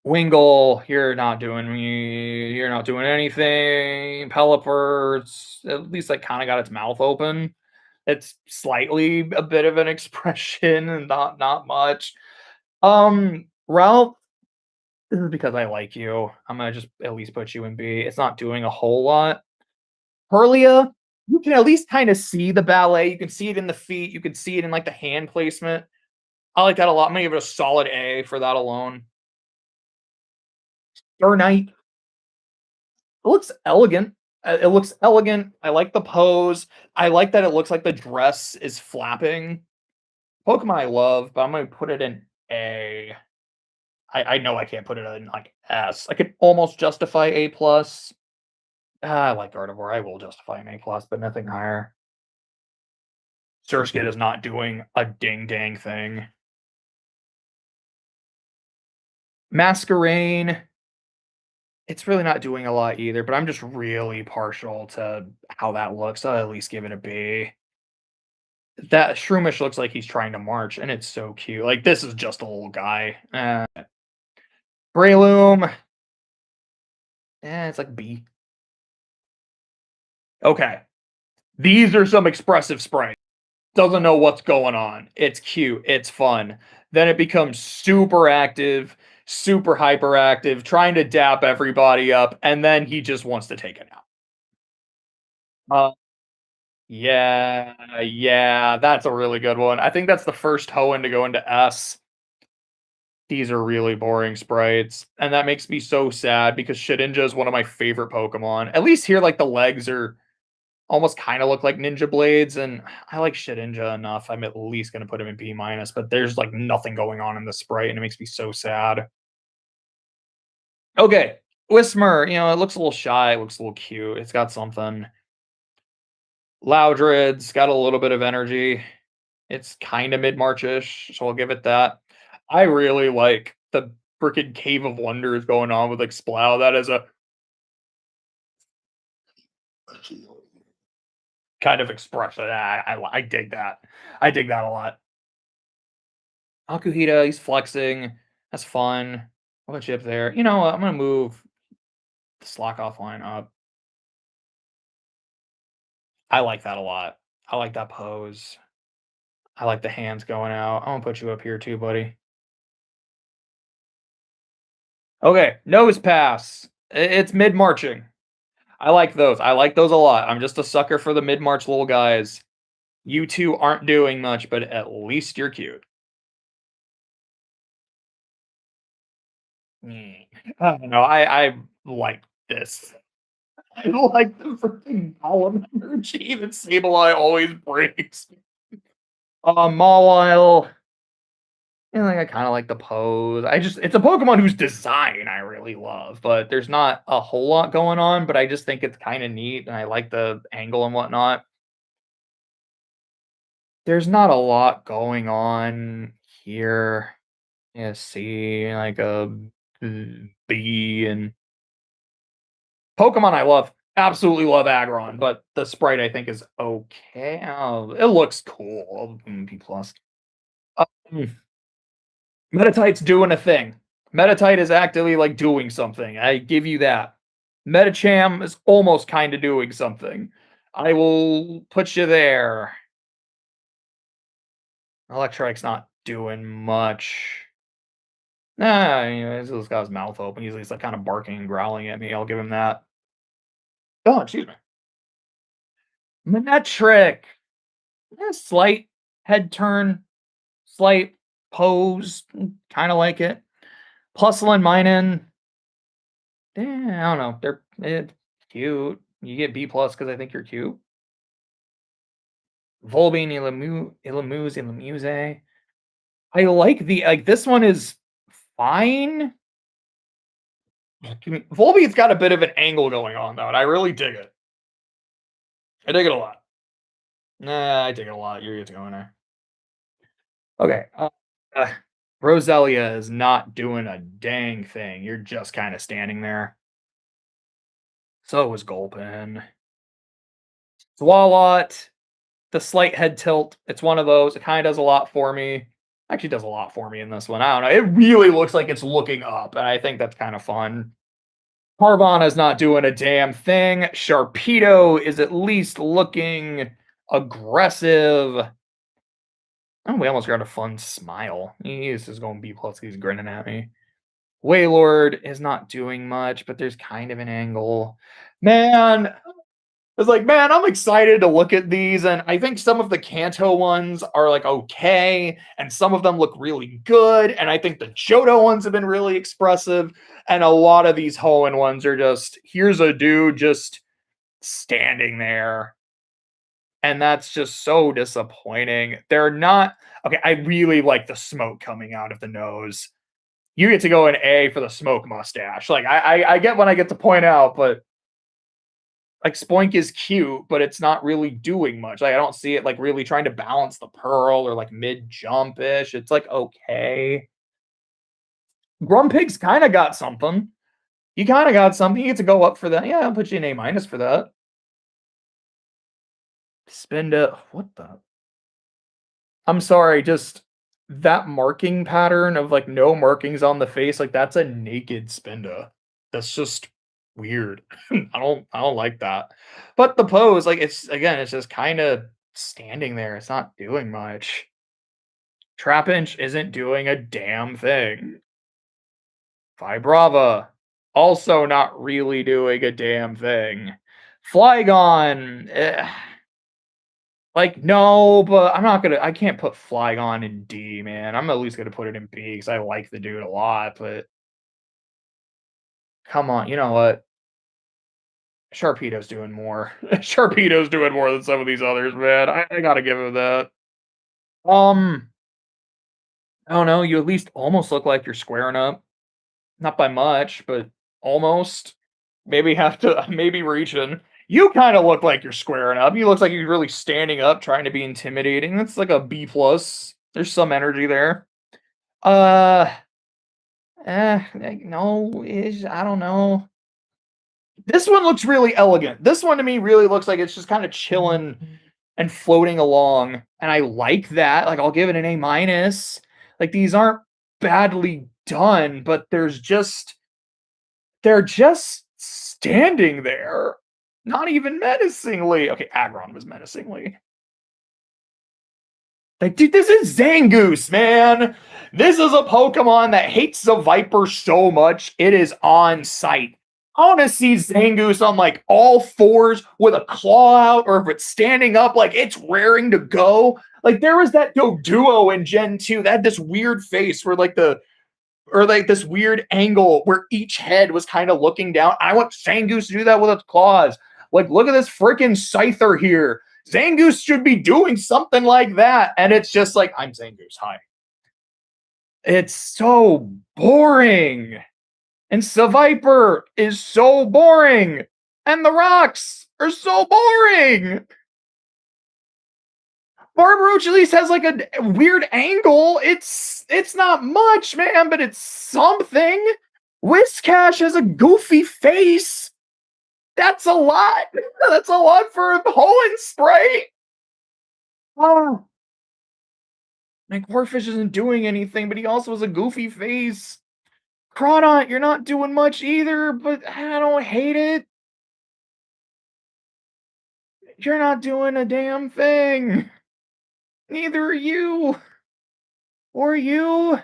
Wingull, you're not doing anything. Pelipper, at least like kind of got its mouth open. It's slightly a bit of an expression and not much. Ralph, this is because I like you. I'm gonna just at least put you in B. It's not doing a whole lot. Perlia, you can at least kind of see the ballet. You can see it in the feet. You can see it in like the hand placement. I like that a lot. I'm gonna give it a solid A for that alone. Knight. It looks elegant. It looks elegant. I like the pose. I like that it looks like the dress is flapping. Pokemon I love, but I'm gonna put it in A. I know I can't put it in like S. I could almost justify A plus. I like Gardevoir. I will justify an A plus, but nothing higher. Surskit is not doing a ding dang thing. Masquerain. It's really not doing a lot either, but I'm just really partial to how that looks. I'll at least give it a B. That Shroomish looks like he's trying to march, and it's so cute. Like, this is just a little guy. Breloom. It's like B. Okay. These are some expressive sprites. Doesn't know what's going on. It's cute. It's fun. Then it becomes super active, super hyperactive, trying to dap everybody up, and then he just wants to take a nap. Yeah, that's a really good one. I think that's the first Hoenn to go into S. These are really boring sprites, and that makes me so sad because Shedinja is one of my favorite Pokemon. At least here, like, the legs are almost kinda look like Ninja Blades, and I like Shedinja enough. I'm at least gonna put him in B minus, but there's, like, nothing going on in the sprite, and it makes me so sad. Okay, Whismur, it looks a little shy, it looks a little cute, it's got something. Loudred's got a little bit of energy. It's kinda mid-March-ish, so I'll give it that. I really like the freaking Cave of Wonders going on with, like, Splow. That is a kind of expression. I dig that. I dig that a lot. Akuhita, he's flexing. That's fun. I'll put you up there. You know what? I'm gonna move the Slack off line up. I like that a lot. I like that pose. I like the hands going out. I'm gonna put you up here too, buddy. Okay, nose pass. It's mid marching. I like those. I like those a lot. I'm just a sucker for the mid march little guys. You two aren't doing much, but at least you're cute. I don't know. I like this. I like the freaking Golem energy that Sableye always brings. Mawile. And like I kind of like the pose. It's a Pokemon whose design I really love, but there's not a whole lot going on, but I just think it's kind of neat and I like the angle and whatnot. There's not a lot going on here. Yeah, C, like a B and Pokemon I love. Absolutely love Aggron, but the sprite I think is okay. Oh, it looks cool. B plus. Um, Metatite's doing a thing. Metatite is actively, like, doing something, I give you that. Metacham is almost kinda doing something. I will put you there. Electrike's not doing much. Nah, you know, he's got his mouth open, he's, like, kinda barking and growling at me, I'll give him that. Oh, excuse me. Manectric! Slight head turn, slight pose, kinda like it. Plusle and Minun, I don't know, they're, cute. You get B+ plus because I think you're cute. Volbeat, Ilamuse. I like this one is fine. Volbeat's got a bit of an angle going on though, and I really dig it. I dig it a lot. Nah, I dig it a lot. You get to go in there. Okay. Uh, Roselia is not doing a dang thing. You're just kind of standing there. So was Gulpin. Swalot, the slight head tilt. It's one of those. It kind of does a lot for me. Actually, does a lot for me in this one. I don't know. It really looks like it's looking up, and I think that's kind of fun. Carvana's not doing a damn thing. Sharpedo is at least looking aggressive. Oh, we almost got a fun smile. He's just going B+. He's grinning at me. Wailord is not doing much, but there's kind of an angle. Man, it's like, man, I'm excited to look at these, and I think some of the Kanto ones are like okay, and some of them look really good, and I think the Johto ones have been really expressive, and a lot of these Hoenn ones are just, here's a dude just standing there. And that's just so disappointing. They're not okay. I really like the smoke coming out of the nose. You get to go an A for the smoke mustache. Like I get when I get to point out, but like Spoink is cute, but it's not really doing much. Like I don't see it like really trying to balance the pearl or like mid jump ish. It's like okay. Grumpig's kind of got something. You kind of got something. You get to go up for that. Yeah, I'll put you an A minus for that. Spinda, what the? I'm sorry, just that marking pattern of like no markings on the face, like that's a naked Spinda. That's just weird. I don't like that. But the pose, like it's again, it's just kind of standing there. It's not doing much. Trapinch isn't doing a damn thing. Vibrava, also not really doing a damn thing. Flygon, like, no, but I can't put Flygon in D, man. I'm at least gonna put it in B because I like the dude a lot, but come on, you know what? Sharpedo's doing more. Sharpedo's doing more than some of these others, man. I gotta give him that. Um, I don't know, you at least almost look like you're squaring up. Not by much, but almost. Maybe have to maybe reaching. You kind of look like you're squaring up. You look like you're really standing up, trying to be intimidating. That's like a B plus. There's some energy there. Uh, no, I don't know. This one looks really elegant. This one to me really looks like it's just kind of chilling and floating along, and I like that. Like I'll give it an A minus. Like these aren't badly done, but they're just standing there. Not even menacingly. Okay, Aggron was menacingly. Like, dude, this is Zangoose, man. This is a Pokemon that hates the Viper so much, it is on sight. I want to see Zangoose on like all fours with a claw out, or if it's standing up, like it's raring to go. Like there was that Duo in Gen 2 that had this weird face where like this weird angle where each head was kind of looking down. I want Zangoose to do that with its claws. Like, look at this freaking Scyther here. Zangoose should be doing something like that. And it's just like, I'm Zangoose. Hi. It's so boring. And Seviper is so boring. And the rocks are so boring. Barbaroach at least has like a weird angle. It's not much, man, but it's something. Whiscash has a goofy face. That's a lot. That's a lot for a Hoenn Sprite. Oh. Like Warfish isn't doing anything, but he also has a goofy face. Crawdont, you're not doing much either, but I don't hate it. You're not doing a damn thing. Neither are you. Or you.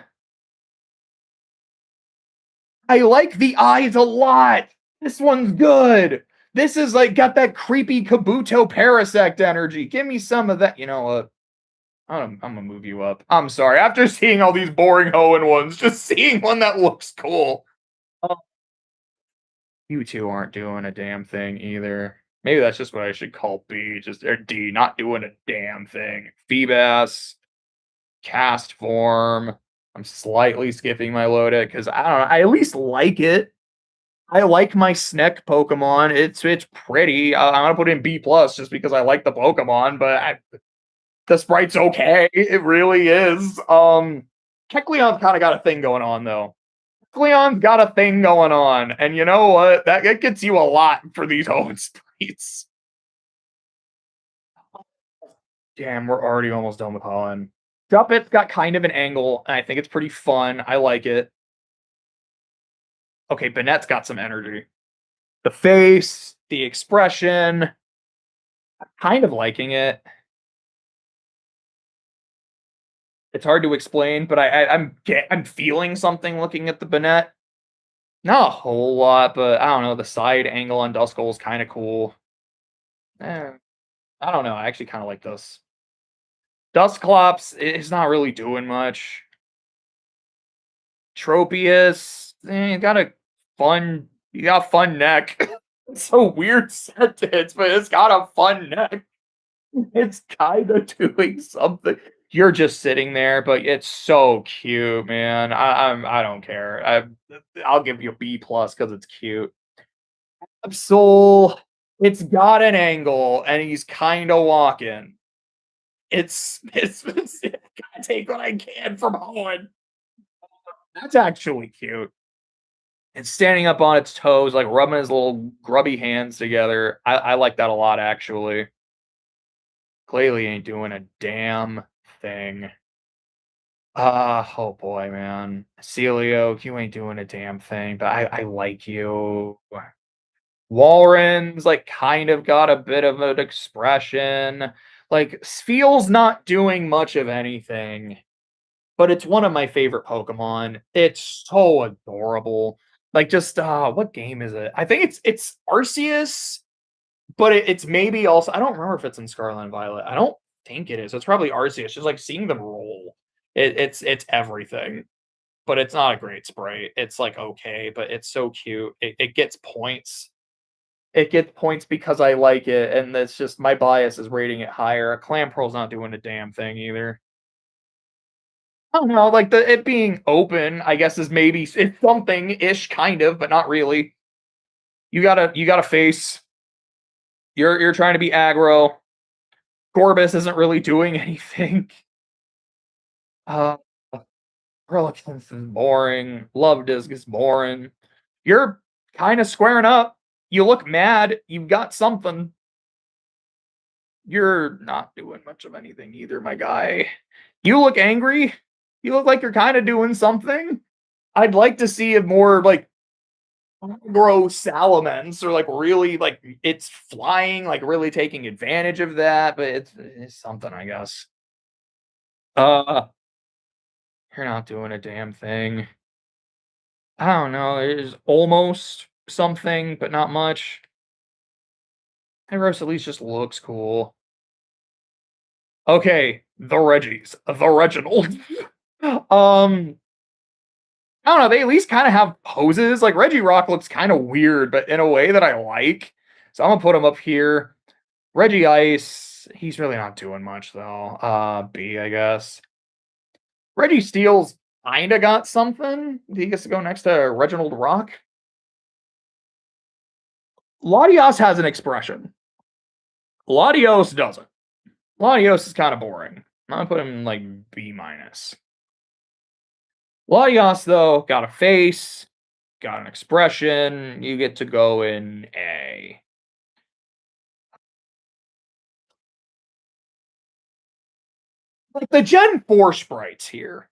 I like the eyes a lot. This one's good. This is like got that creepy Kabuto Parasect energy. Give me some of that. You know what? I'm gonna move you up. I'm sorry. After seeing all these boring Hoenn ones, just seeing one that looks cool. Oh, you two aren't doing a damn thing either. Maybe that's just what I should call B, just or D, not doing a damn thing. Feebas, cast form. I'm slightly skipping my Lodit because I don't know. I at least like it. I like my Sneck Pokemon. It's pretty. I'm gonna put in B plus just because I like the Pokemon, but the sprite's okay. It really is. Kecleon's kind of got a thing going on though. Kecleon's got a thing going on, and you know what? That it gets you a lot for these home sprites. Damn, we're already almost done with Holland. Drop It's got kind of an angle, and I think it's pretty fun. I like it. Okay, Banette's got some energy. The face, the expression, kind of liking it. It's hard to explain, but I'm feeling something looking at the Banette. Not a whole lot, but I don't know. The side angle on Duskull is kind of cool. Eh, I don't know. I actually kind of like this. Dusclops is not really doing much. Tropius, you got a fun neck. It's a weird sentence, but it's got a fun neck. It's kind of doing something. You're just sitting there, but it's so cute, man. I don't care. I'll give you a B plus because it's cute. Absol, it's got an angle, and he's kind of walking. It's gotta take what I can from Owen. That's actually cute. It's standing up on its toes, like rubbing his little grubby hands together. I like that a lot, actually. Clearly ain't doing a damn thing. Oh boy, man. Celio, you ain't doing a damn thing, but I like you. Walren's like kind of got a bit of an expression. Like Spheel's not doing much of anything, but it's one of my favorite Pokemon. It's so adorable. Like just what game is it? I think it's Arceus, but it's maybe also I don't remember if it's in Scarlet and Violet. I don't think it is. It's probably Arceus. Just like seeing them roll. It's everything. But it's not a great sprite. It's like okay, but it's so cute. It gets points. It gets points because I like it, and it's just my bias is rating it higher. A Clamperl's not doing a damn thing either. I don't know, like it being open, I guess is maybe it's something ish, kind of, but not really. You got a face. You're trying to be aggro. Gorbis isn't really doing anything. Uh, Relicanth is boring. Love Disc is boring. You're kind of squaring up. You look mad. You've got something. You're not doing much of anything either, my guy. You look angry. You look like you're kind of doing something. I'd like to see a more like grow salamence or like really like it's flying, like really taking advantage of that, but it's something, I guess. Uh you're not doing a damn thing. I don't know, it is almost something, but not much. Hyros at least just looks cool. Okay, the Reggies. The Reginald. I don't know, they at least kind of have poses. Like Regirock looks kind of weird, but in a way that I like. So I'm gonna put him up here. Regice, he's really not doing much though. B, I guess. Registeel's kinda got something. He gets to go next to Reginald Rock. Latios has an expression. Latios doesn't. Latios is kind of boring. I'm gonna put him in like B minus. Latios though got a face, got an expression. You get to go in A. Like the Gen 4 sprites here.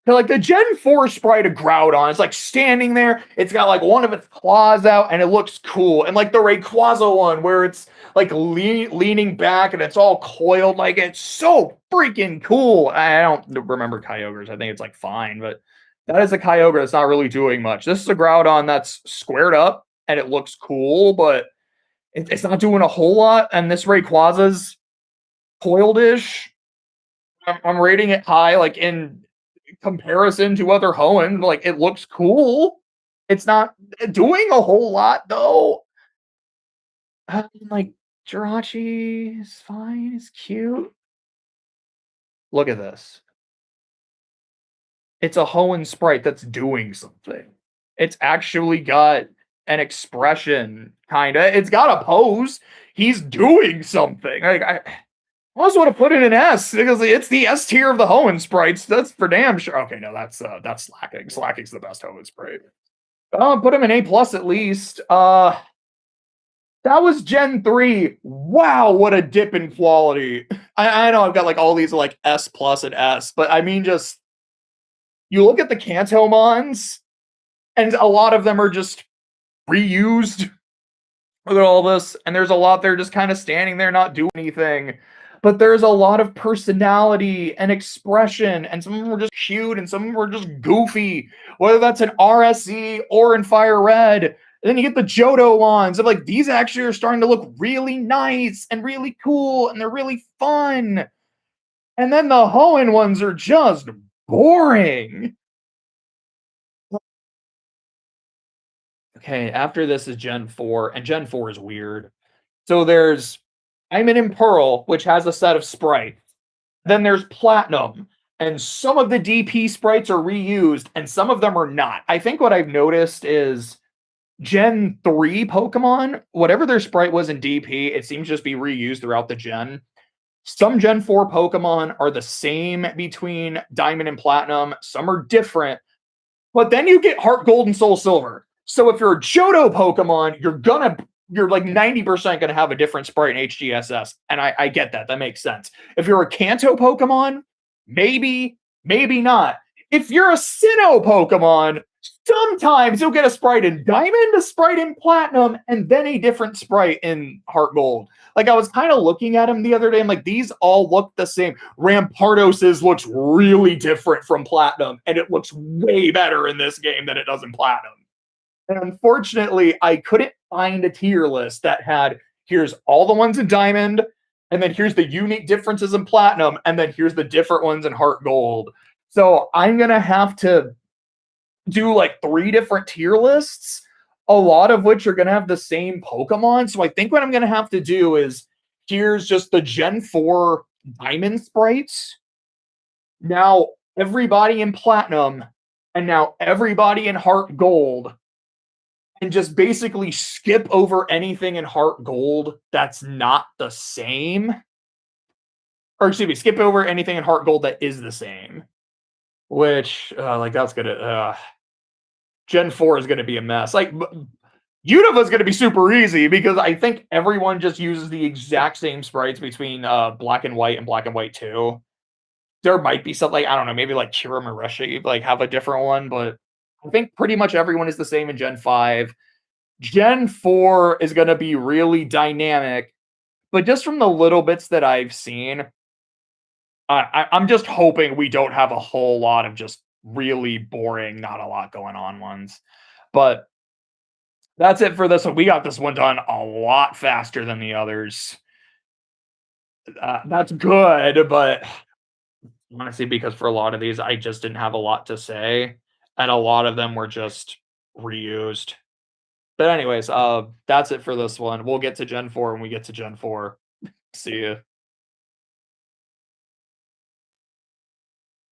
Like the Gen 4 sprite of Groudon, it's like standing there. It's got like one of its claws out, and it looks cool. And like the Rayquaza one, where it's like leaning back and it's all coiled, like it's so freaking cool. I don't remember Kyogre's. I think it's like fine, but that is a Kyogre that's not really doing much. This is a Groudon that's squared up and it looks cool, but it's not doing a whole lot. And this Rayquaza's coiled-ish. I'm rating it high, like in comparison to other Hoenn. Like it looks cool. It's not doing a whole lot though. Like Jirachi is fine. It's cute. Look at this. It's a Hoenn sprite that's doing something. It's actually got an expression, kinda. It's got a pose. He's doing something. Like I also want to put it in S because it's the S tier of the Hoenn sprites. That's for damn sure. Okay, no, that's Slacking. Slacking's the best Hoenn sprite. Put him in A plus at least. That was Gen 3. Wow, what a dip in quality. I know I've got like all these like S plus and S, but I mean just you look at the Kantomons, and a lot of them are just reused. Look at all this, and there's a lot they're just kind of standing there not doing anything. But there's a lot of personality and expression, and some of them were just cute, and some of them were just goofy. Whether that's an RSE or in Fire Red, and then you get the Johto ones. And like these actually are starting to look really nice and really cool, and they're really fun. And then the Hoenn ones are just boring. Okay, after this is Gen 4, and Gen 4 is weird. So there's Diamond and Pearl, which has a set of sprites. Then there's Platinum, and some of the DP sprites are reused, and some of them are not. I think what I've noticed is Gen 3 Pokemon, whatever their sprite was in DP, it seems to just be reused throughout the gen. Some Gen 4 Pokemon are the same between Diamond and Platinum, some are different, but then you get Heart Gold and Soul Silver. So if you're a Johto Pokemon, you're like 90% gonna have a different sprite in HGSS. And I get that. That makes sense. If you're a Kanto Pokemon, maybe not. If you're a Sinnoh Pokemon, sometimes you'll get a sprite in Diamond, a sprite in Platinum, and then a different sprite in Heart Gold. Like I was kind of looking at them the other day, and like these all look the same. Rampardos's looks really different from Platinum, and it looks way better in this game than it does in Platinum. And unfortunately, I couldn't find a tier list that had here's all the ones in Diamond, and then here's the unique differences in Platinum, and then here's the different ones in Heart Gold. So I'm gonna have to do like 3 different tier lists, a lot of which are gonna have the same Pokemon. So I think what I'm gonna have to do is here's just the Gen 4 Diamond sprites. Now everybody in Platinum, and now everybody in Heart Gold. And just basically skip over anything in Heart Gold that's not the same. Or excuse me, skip over anything in Heart Gold that is the same. Which, like, that's gonna... Gen 4 is gonna be a mess. Like, Univa's gonna be super easy, because I think everyone just uses the exact same sprites between Black and White and Black and White 2. There might be something, like, I don't know, maybe like Kiramareshi, like, have a different one, but I think pretty much everyone is the same in Gen 5. Gen 4 is going to be really dynamic, but just from the little bits that I've seen, I'm just hoping we don't have a whole lot of just really boring, not a lot going on ones. But that's it for this one. We got this one done a lot faster than the others. That's good, but honestly, because for a lot of these, I just didn't have a lot to say. And a lot of them were just reused. But anyways, that's it for this one. We'll get to Gen 4 when we get to Gen 4. See ya.